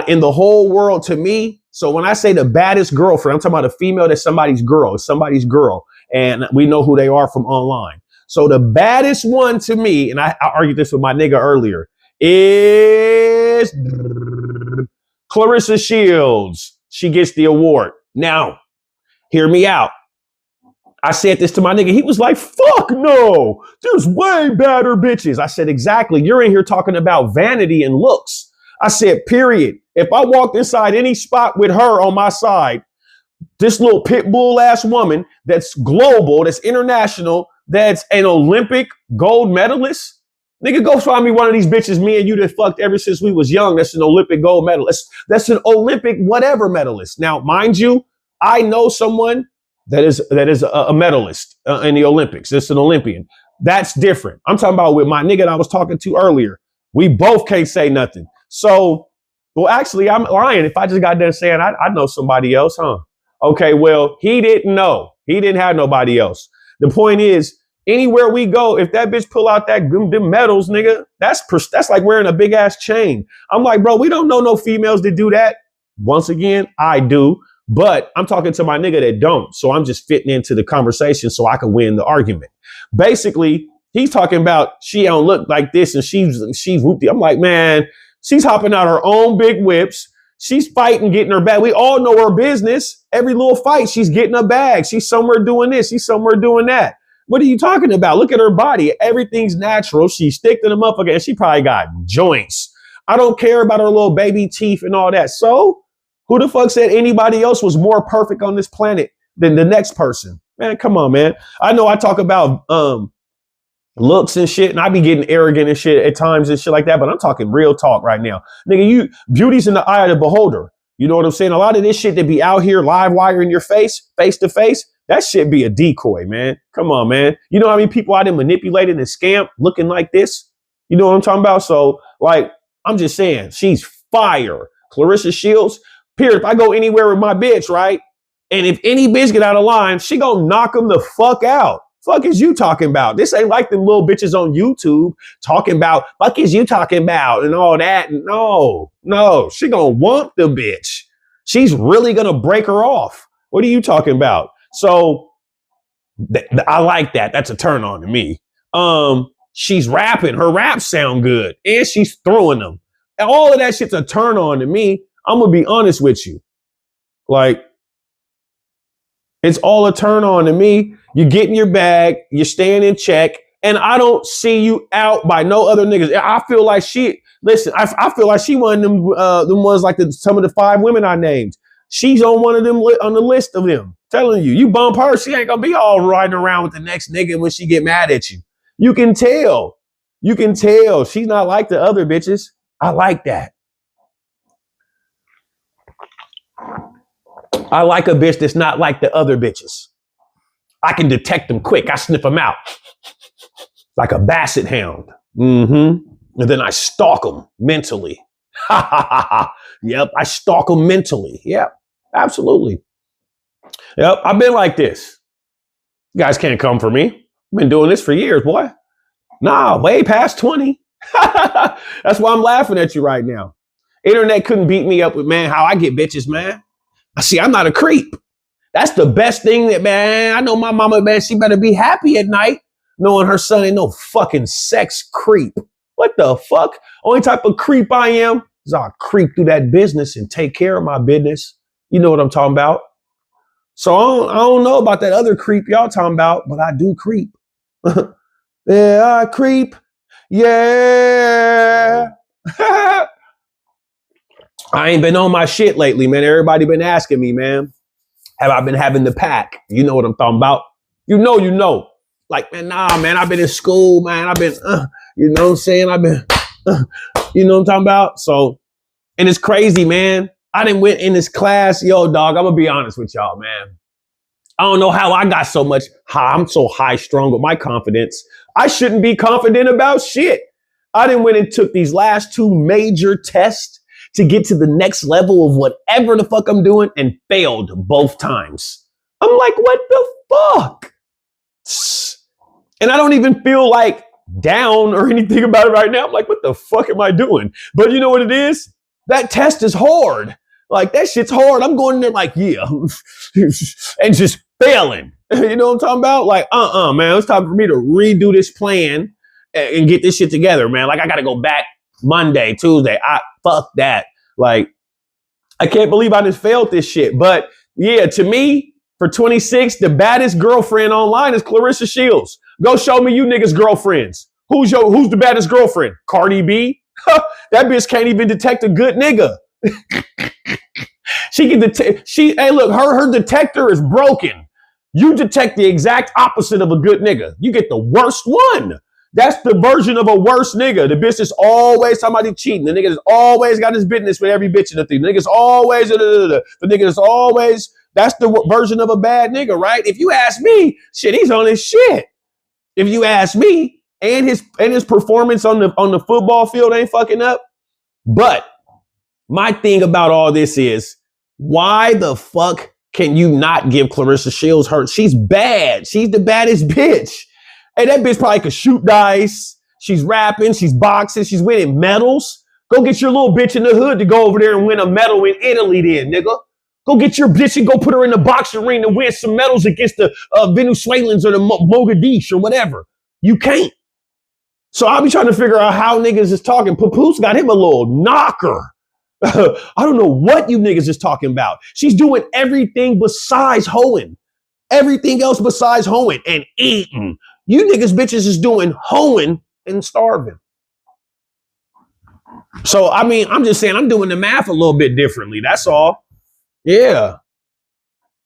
S1: in the whole world to me. So when I say the baddest girlfriend, I'm talking about a female that's somebody's girl, and we know who they are from online. So the baddest one to me, and I argued this with my nigga earlier, is Clarissa Shields. She gets the award. Now, hear me out. I said this to my nigga. He was like, fuck no, there's way badder bitches. I said, exactly. You're in here talking about vanity and looks. I said, period. If I walked inside any spot with her on my side, this little pit bull ass woman that's global, that's international, that's an Olympic gold medalist. Nigga, go find me one of these bitches, me and you, that fucked ever since we was young. That's an Olympic gold medalist. That's an Olympic whatever medalist. Now, mind you, I know someone that is a medalist in the Olympics. It's an Olympian. That's different. I'm talking about with my nigga that I was talking to earlier. We both can't say nothing. So, well, actually, I'm lying. If I just got done saying I know somebody else, huh? Okay, well, he didn't know. He didn't have nobody else. The point is, anywhere we go, if that bitch pull out them medals, nigga, that's like wearing a big ass chain. I'm like, bro, we don't know no females that do that. Once again, I do, but I'm talking to my nigga that don't. So I'm just fitting into the conversation so I can win the argument. Basically, he's talking about she don't look like this and she's whoopty. I'm like, man, she's hopping out her own big whips. She's fighting, getting her bag. We all know her business. Every little fight, she's getting a bag. She's somewhere doing this. She's somewhere doing that. What are you talking about? Look at her body. Everything's natural. She's sticking them up again. She probably got joints. I don't care about her little baby teeth and all that. So who the fuck said anybody else was more perfect on this planet than the next person? Man, come on, man. I know I talk about looks and shit, and I be getting arrogant and shit at times and shit like that, but I'm talking real talk right now. Nigga, beauty's in the eye of the beholder. You know what I'm saying? A lot of this shit that be out here live wire in your face to face, that shit be a decoy, man. Come on, man. You know how many people I done manipulated and scammed looking like this? You know what I'm talking about? So, like, I'm just saying, she's fire. Clarissa Shields, period. If I go anywhere with my bitch, right? And if any bitch get out of line, she gonna knock them the fuck out. Fuck is you talking about? This ain't like them little bitches on YouTube talking about, fuck is you talking about and all that. No, she gonna want the bitch. She's really gonna break her off. What are you talking about? So I like that. That's a turn on to me. She's rapping. Her raps sound good. And she's throwing them. And all of that shit's a turn on to me. I'm gonna be honest with you. Like, it's all a turn on to me. You get in your bag, you're staying in check, and I don't see you out by no other niggas. I feel like I feel like she one of them ones like some of the 5 women I named. She's on one of them on the list of them. Telling you bump her, she ain't gonna be all riding around with the next nigga when she get mad at you. You can tell. She's not like the other bitches. I like that. I like a bitch that's not like the other bitches. I can detect them quick. I sniff them out like a basset hound. And then I stalk them mentally. Yep, I stalk them mentally. Yep, absolutely. Yep, I've been like this. You guys can't come for me. I've been doing this for years, boy. Nah, way past 20. That's why I'm laughing at you right now. Internet couldn't beat me up with, man, how I get bitches, man. See, I'm not a creep. That's the best thing that, man, I know my mama, man, she better be happy at night knowing her son ain't no fucking sex creep. What the fuck? Only type of creep I am is I'll creep through that business and take care of my business. You know what I'm talking about? So I don't know about that other creep y'all talking about, but I do creep. Yeah, I creep. Yeah. I ain't been on my shit lately, man. Everybody been asking me, man, have I been having the pack? You know what I'm talking about? You know. Like, man, nah, man, I've been in school, man. I've been, you know what I'm saying? I've been, you know what I'm talking about? So, and it's crazy, man. I done went in this class. Yo, dog, I'm going to be honest with y'all, man. I don't know how I got so much I'm so high strung with my confidence. I shouldn't be confident about shit. I done went and took these last 2 major tests to get to the next level of whatever the fuck I'm doing and failed both times. I'm like, what the fuck? And I don't even feel like down or anything about it right now. I'm like, what the fuck am I doing? But you know what it is? That test is hard. Like, that shit's hard. I'm going in there like, yeah, and just failing. You know what I'm talking about? Like, man, it's time for me to redo this plan and get this shit together, man. Like, I got to go back Monday, Tuesday. Fuck that. Like, I can't believe I just failed this shit. But yeah, to me, for 26, the baddest girlfriend online is Clarissa Shields. Go show me you niggas girlfriends. Who's the baddest girlfriend? Cardi B? That bitch can't even detect a good nigga. She can detect. Hey, look, her detector is broken. You detect the exact opposite of a good nigga. You get the worst one. That's the version of a worse nigga. The bitch is always talking about he cheating. The nigga has always got his business with every bitch in the thing. The nigga's always, the nigga is always, that's the version of a bad nigga, right? If you ask me, shit, he's on his shit. If you ask me, and his performance on the football field ain't fucking up. But my thing about all this is, why the fuck can you not give Clarissa Shields her? She's bad. She's the baddest bitch. Hey, that bitch probably could shoot dice. She's rapping. She's boxing. She's winning medals. Go get your little bitch in the hood to go over there and win a medal in Italy then, nigga. Go get your bitch and go put her in the boxing ring to win some medals against the Venezuelans or the Mogadishu or whatever. You can't. So I'll be trying to figure out how niggas is talking. Papoose got him a little knocker. I don't know what you niggas is talking about. She's doing everything besides hoeing. Everything else besides hoeing and eating. You niggas bitches is doing hoeing and starving. So, I mean, I'm just saying I'm doing the math a little bit differently. That's all. Yeah.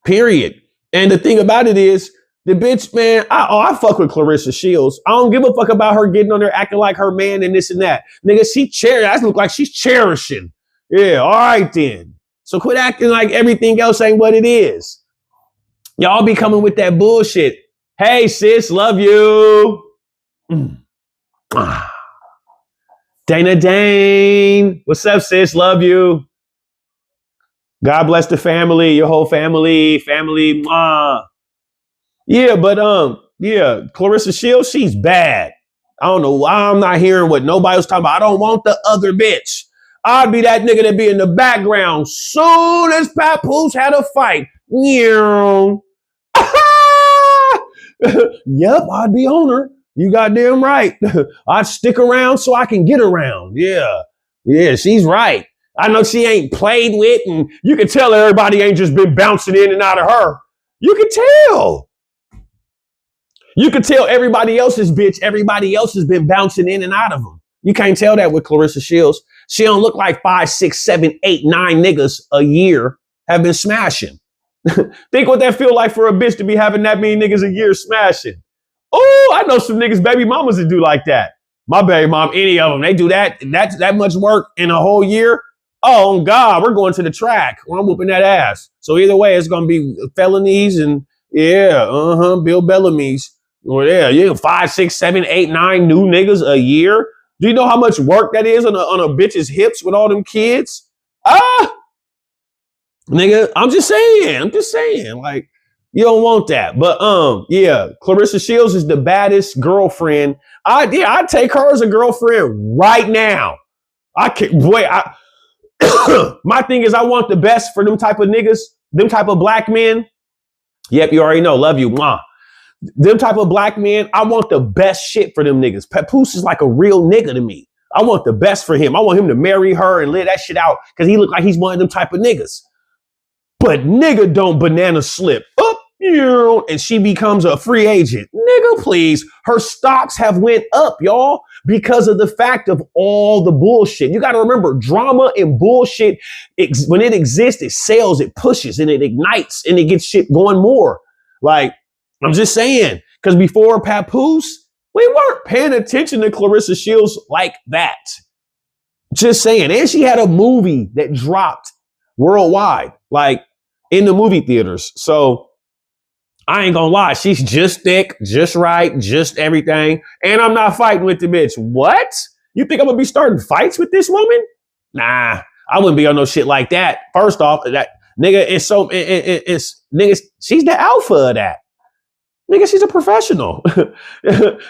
S1: Period. And the thing about it is, the bitch, man, I fuck with Clarissa Shields. I don't give a fuck about her getting on there acting like her man and this and that. Nigga, that look like she's cherishing. Yeah, all right then. So quit acting like everything else ain't what it is. Y'all be coming with that bullshit. Hey, sis, love you. Dana Dane. What's up, sis? Love you. God bless the family, your whole family. Yeah, but yeah, Clarissa Shields, she's bad. I don't know why I'm not hearing what nobody was talking about. I don't want the other bitch. I'd be that nigga that be in the background soon as Papoose had a fight. Yep, I'd be on her. You goddamn right. I'd stick around so I can get around. Yeah, she's right. I know she ain't played with, and you can tell everybody ain't just been bouncing in and out of her. You can tell. You can tell everybody else's bitch, everybody else has been bouncing in and out of them. You can't tell that with Clarissa Shields. She don't look like 5, 6, 7, 8, 9 niggas a year have been smashing. Think what that feel like for a bitch to be having that many niggas a year smashing. Oh, I know some niggas, baby mamas that do like that. My baby mom, any of them, they do that much work in a whole year. Oh, God, we're going to the track. Well, I'm whooping that ass. So either way, it's going to be felonies and, Bill Bellamy's. Well, yeah, 5, 6, 7, 8, 9 new niggas a year. Do you know how much work that is on a bitch's hips with all them kids? Nigga, I'm just saying, like, you don't want that. But yeah, Clarissa Shields is the baddest girlfriend. I'd take her as a girlfriend right now. I can't wait. My thing is, I want the best for them type of niggas, them type of black men. Yep, you already know. Love you, mwah. Them type of black men, I want the best shit for them niggas. Papoose is like a real nigga to me. I want the best for him. I want him to marry her and live that shit out because he look like he's one of them type of niggas. But nigga don't banana slip up, and she becomes a free agent. Nigga, please. Her stocks have went up, y'all, because of the fact of all the bullshit. You got to remember, drama and bullshit, when it exists, it sells, it pushes, and it ignites, and it gets shit going more. Like, I'm just saying, because before Papoose, we weren't paying attention to Clarissa Shields like that. Just saying. And she had a movie that dropped worldwide, like in the movie theaters. So I ain't gonna lie. She's just thick, just right, just everything. And I'm not fighting with the bitch. What? You think I'm gonna be starting fights with this woman? Nah, I wouldn't be on no shit like that. First off, that nigga is nigga, she's the alpha of that. Nigga, she's a professional.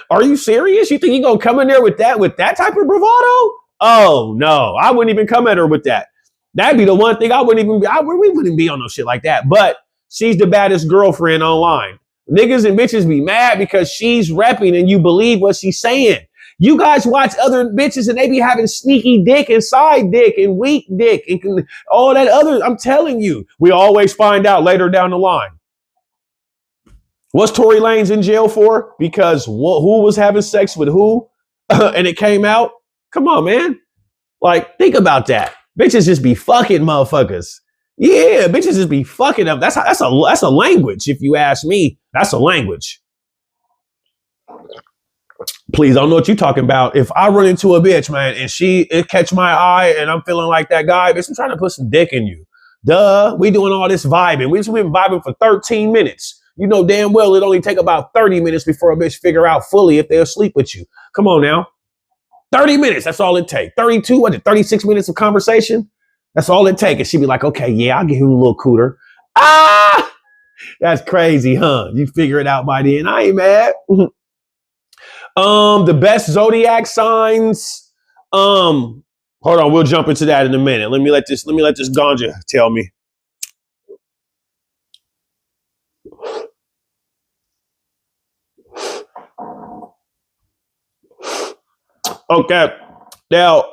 S1: Are you serious? You think you gonna come in there with that type of bravado? Oh no, I wouldn't even come at her with that. That'd be the one thing we wouldn't be on no shit like that. But she's the baddest girlfriend online. Niggas and bitches be mad because she's repping and you believe what she's saying. You guys watch other bitches and they be having sneaky dick and side dick and weak dick and all that other. I'm telling you, we always find out later down the line. What's Tory Lanez in jail for? Because who was having sex with who? And it came out? Come on, man. Like, think about that. Bitches just be fucking motherfuckers. Yeah, bitches just be fucking up. That's a language. If you ask me, that's a language. Please, I don't know what you're talking about. If I run into a bitch, man, and it catch my eye and I'm feeling like that guy, bitch, I'm trying to put some dick in you. Duh, we doing all this vibing. We just been vibing for 13 minutes. You know damn well it only take about 30 minutes before a bitch figure out fully if they'll sleep with you. Come on now. 30 minutes, that's all it take. 32, 36 minutes of conversation? That's all it take. And she be like, okay, yeah, I'll give you a little cooter. Ah! That's crazy, huh? You figure it out by then. I ain't mad. The best zodiac signs. Hold on, we'll jump into that in a minute. Let me let this ganja tell me. Okay. Now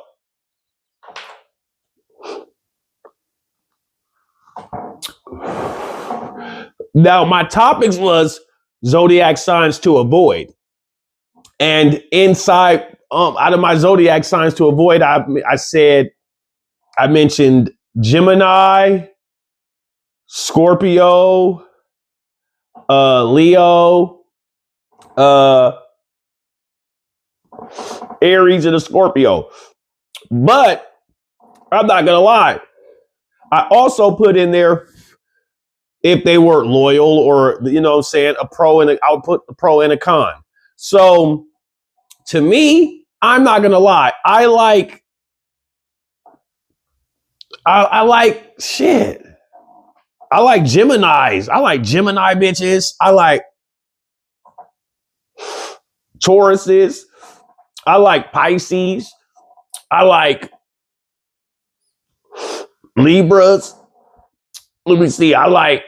S1: my topics was zodiac signs to avoid. And inside, out of my zodiac signs to avoid, I mentioned Gemini, Scorpio, Leo, Aries, and a Scorpio. But I'm not gonna lie, I also put in there if they were loyal or, you know what I'm saying, I'll put a pro and a con. So to me, I'm not gonna lie, I like shit. I like Geminis. I like Gemini bitches. I like Tauruses. I like Pisces. I like Libras. Let me see. I like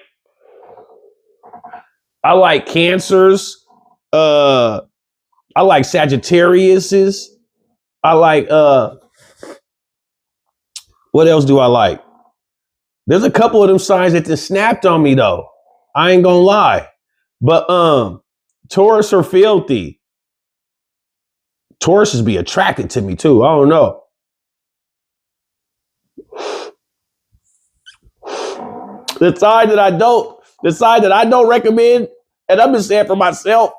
S1: Cancers. I like Sagittariuses. I like what else do I like? There's a couple of them signs that just snapped on me though. I ain't gonna lie. But Taurus are filthy. Tauruses be attracted to me too. I don't know. The sign that I don't recommend, and I'm just saying for myself,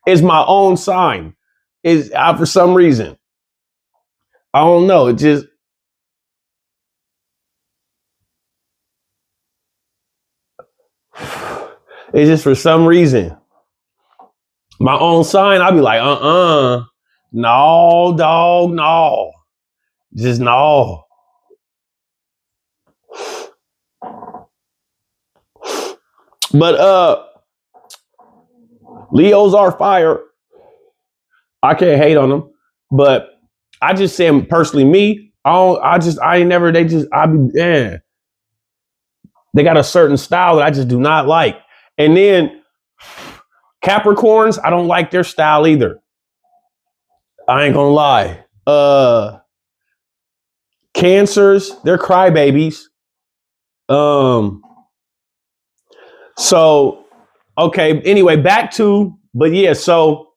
S1: is my own sign. Is for some reason. I don't know. It's just for some reason. My own sign, I'll be like, no, dog, no. Just no. But Leos are fire. I can't hate on them. But I just say personally, me, they got a certain style that I just do not like. And then Capricorns, I don't like their style either. I ain't gonna lie. Cancers, they're crybabies. So, okay, anyway, so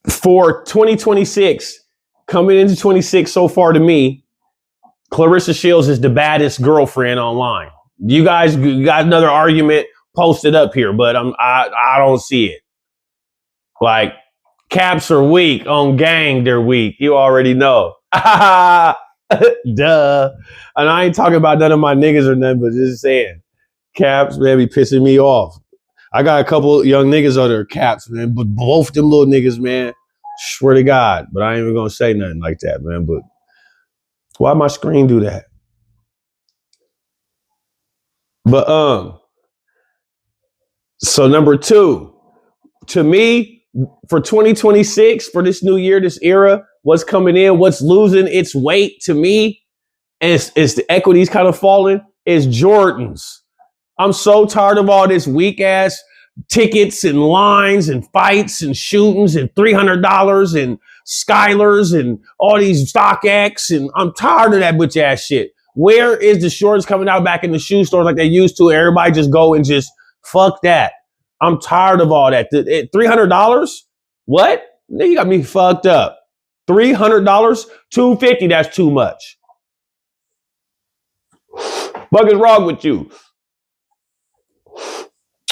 S1: for 2026, coming into 26 so far to me, Clarissa Shields is the baddest girlfriend online. You guys got another argument posted up here, but I don't see it. Like, caps are weak on gang, they're weak. You already know. Duh. And I ain't talking about none of my niggas or nothing, but just saying. Caps, man, be pissing me off. I got a couple young niggas on there, caps, man, but both them little niggas, man, swear to God, but I ain't even gonna say nothing like that, man. But why my screen do that? But so number 2, to me, for 2026, for this new year, this era, what's coming in, what's losing its weight to me, and it's the equities kind of falling, is Jordans. I'm so tired of all this weak ass tickets and lines and fights and shootings and $300 and Skylers and all these StockX, and I'm tired of that bitch ass shit. Where is the shorts coming out back in the shoe stores like they used to? Everybody just go and just fuck that. I'm tired of all that. $300? What? You got me fucked up. $300? $250, that's too much. What is wrong with you?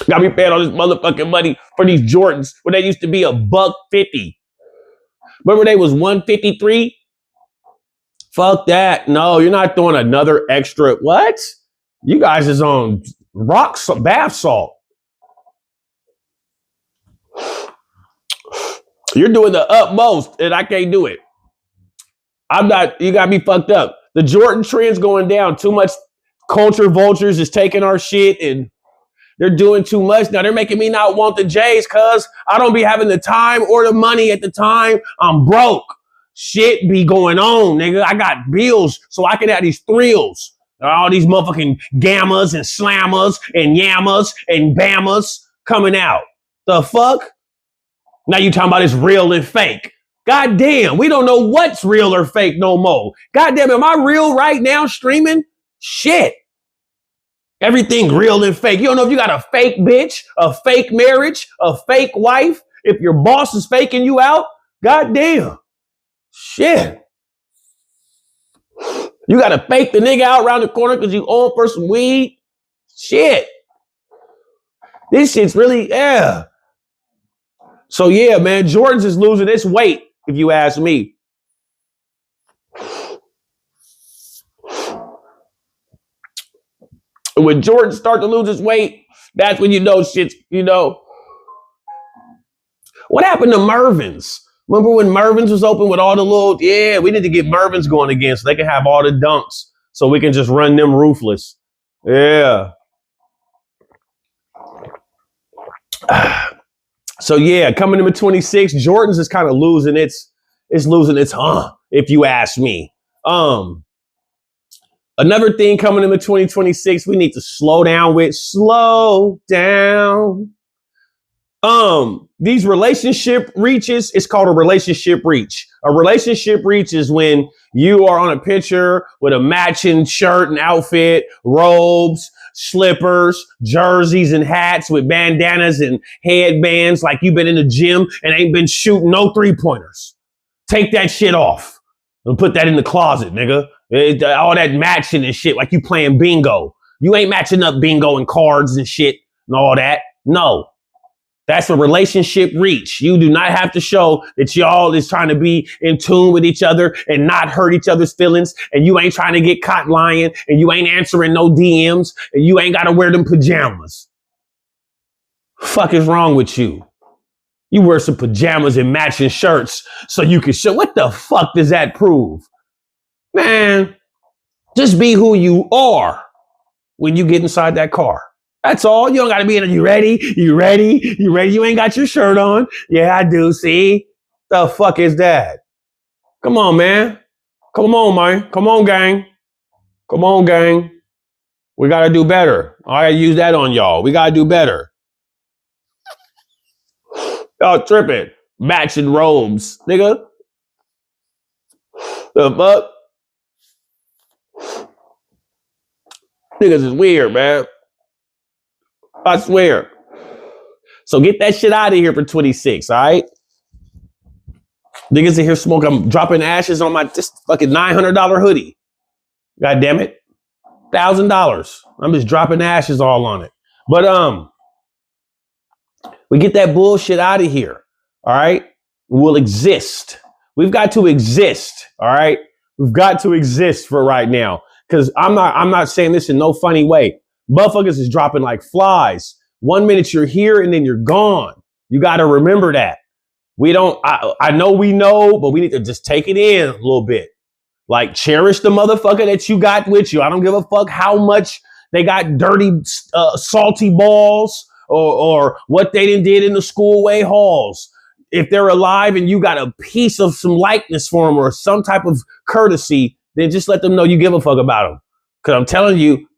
S1: Got me paying all this motherfucking money for these Jordans when they used to be $150. Remember they was $153? Fuck that. No, you're not throwing another extra. What? You guys is on bath salt. You're doing the utmost, and I can't do it. I'm not, you got me fucked up. The Jordan trend's going down. Too much culture vultures is taking our shit, and they're doing too much. Now they're making me not want the J's because I don't be having the time or the money at the time. I'm broke. Shit be going on, nigga. I got bills so I can have these thrills. All these motherfucking gammas and slammers and yammas and bammas coming out. The fuck? Now you talking about it's real and fake. God damn, we don't know what's real or fake no more. God damn, am I real right now streaming? Shit. Everything real and fake. You don't know if you got a fake bitch, a fake marriage, a fake wife. If your boss is faking you out, god damn. Shit. You got to fake the nigga out around the corner because you owe him for some weed. Shit. This shit's really, yeah. So yeah, man, Jordan's is losing its weight, if you ask me. When Jordan start to lose his weight, that's when you know shit's, you know. What happened to Mervyn's? Remember when Mervyn's was open with all the little, yeah, we need to get Mervyn's going again so they can have all the dunks so we can just run them ruthless. Yeah. So yeah, coming into 26, Jordan's is kind of losing its if you ask me. Another thing coming into 2026, we need to slow down. These relationship reaches, it's called a relationship reach. A relationship reach is when you are on a picture with a matching shirt and outfit, robes, slippers, jerseys, and hats with bandanas and headbands like you've been in the gym and ain't been shooting no 3-pointers. Take that shit off and put that in the closet, nigga. All that matching and shit like you playing bingo. You ain't matching up bingo and cards and shit and all that. No. That's a relationship reach. You do not have to show that y'all is trying to be in tune with each other and not hurt each other's feelings. And you ain't trying to get caught lying and you ain't answering no DMs and you ain't got to wear them pajamas. Fuck is wrong with you? You wear some pajamas and matching shirts so you can show. What the fuck does that prove? Man, just be who you are when you get inside that car. That's all. You don't got to be in it. You ready? You ready? You ready? You ain't got your shirt on. Yeah, I do. See? The fuck is that? Come on, man. Come on, man. Come on, gang. Come on, gang. We got to do better. I use that on y'all. We got to do better. Y'all tripping. Matching robes. Nigga. The fuck? Niggas is weird, man. I swear. So get that shit out of here for 26, all right? Niggas in here smoking. I'm dropping ashes on my just fucking $900 hoodie. God damn it. $1,000. I'm just dropping ashes all on it. But we get that bullshit out of here, all right? We'll exist. We've got to exist, all right? We've got to exist for right now. Because I'm not saying this in no funny way. Motherfuckers is dropping like flies. 1 minute you're here and then you're gone. You got to remember that. I know we know, but we need to just take it in a little bit. Like cherish the motherfucker that you got with you. I don't give a fuck how much they got dirty, salty balls or what they did in the schoolway halls. If they're alive and you got a piece of some likeness for them or some type of courtesy, then just let them know you give a fuck about them. Because I'm telling you,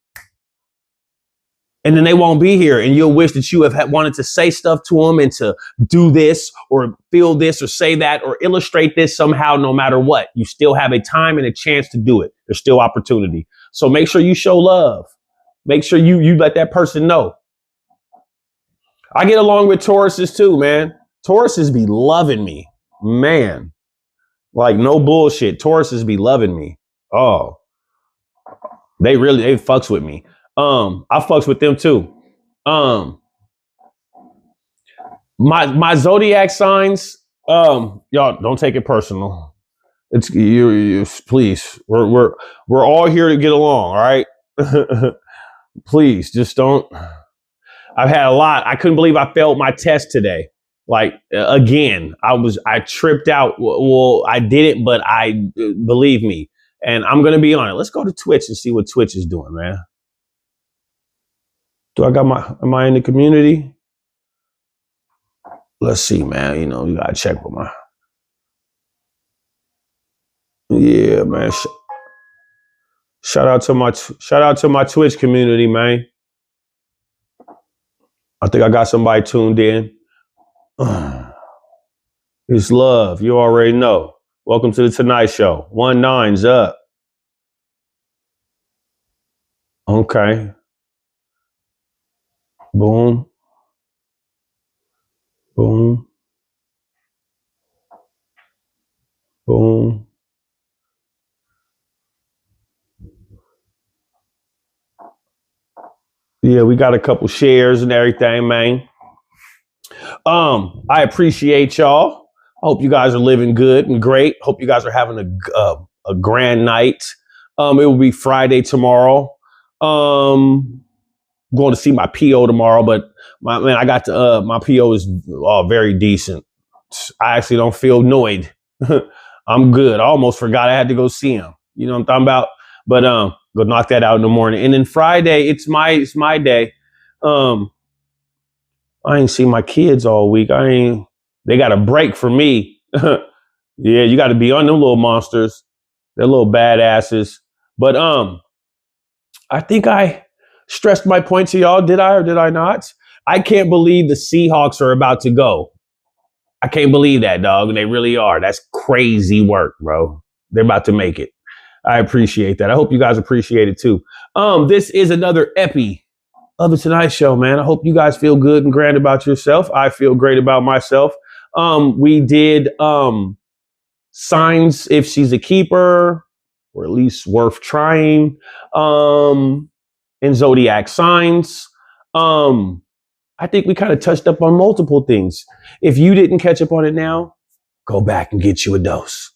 S1: and then they won't be here. And you'll wish that you have wanted to say stuff to them and to do this or feel this or say that or illustrate this somehow, no matter what. You still have a time and a chance to do it. There's still opportunity. So make sure you show love. Make sure you let that person know. I get along with Tauruses too, man. Tauruses be loving me. Man. Like no bullshit. Tauruses be loving me. Oh. They fucks with me. I fucks with them too. Um, my zodiac signs. Y'all don't take it personal. It's you please. We're all here to get along. All right. Please, just don't. I've had a lot. I couldn't believe I failed my test today. Like again, I tripped out. Well, I didn't, but I believe me, and I'm gonna be on it. Let's go to Twitch and see what Twitch is doing, man. Am I in the community? Let's see, man. You know, you gotta check with my. Yeah, man. Shout out to my Twitch community, man. I think I got somebody tuned in. It's love. You already know. Welcome to the Tonight Show. 19's up. Okay. Boom. Boom. Boom. Yeah, we got a couple shares and everything, man. I appreciate y'all. Hope you guys are living good and great. Hope you guys are having a grand night. It will be Friday tomorrow. Going to see my PO tomorrow, but I got to, my PO is very decent. I actually don't feel annoyed. I'm good. I almost forgot I had to go see him. You know what I'm talking about? But go knock that out in the morning. And then Friday, it's my day. I ain't seen my kids all week. They got a break for me. Yeah, you got to be on them little monsters. They're little badasses. But I think I stressed my point to y'all. Did I or did I not? I can't believe the Seahawks are about to go. I can't believe that, dog. They really are. That's crazy work, bro. They're about to make it. I appreciate that. I hope you guys appreciate it too. This is another epi of the Tonight Show, man. I hope you guys feel good and grand about yourself. I feel great about myself. We did signs if she's a keeper, or at least worth trying. And Zodiac signs. I think we kind of touched up on multiple things. If you didn't catch up on it now, go back and get you a dose.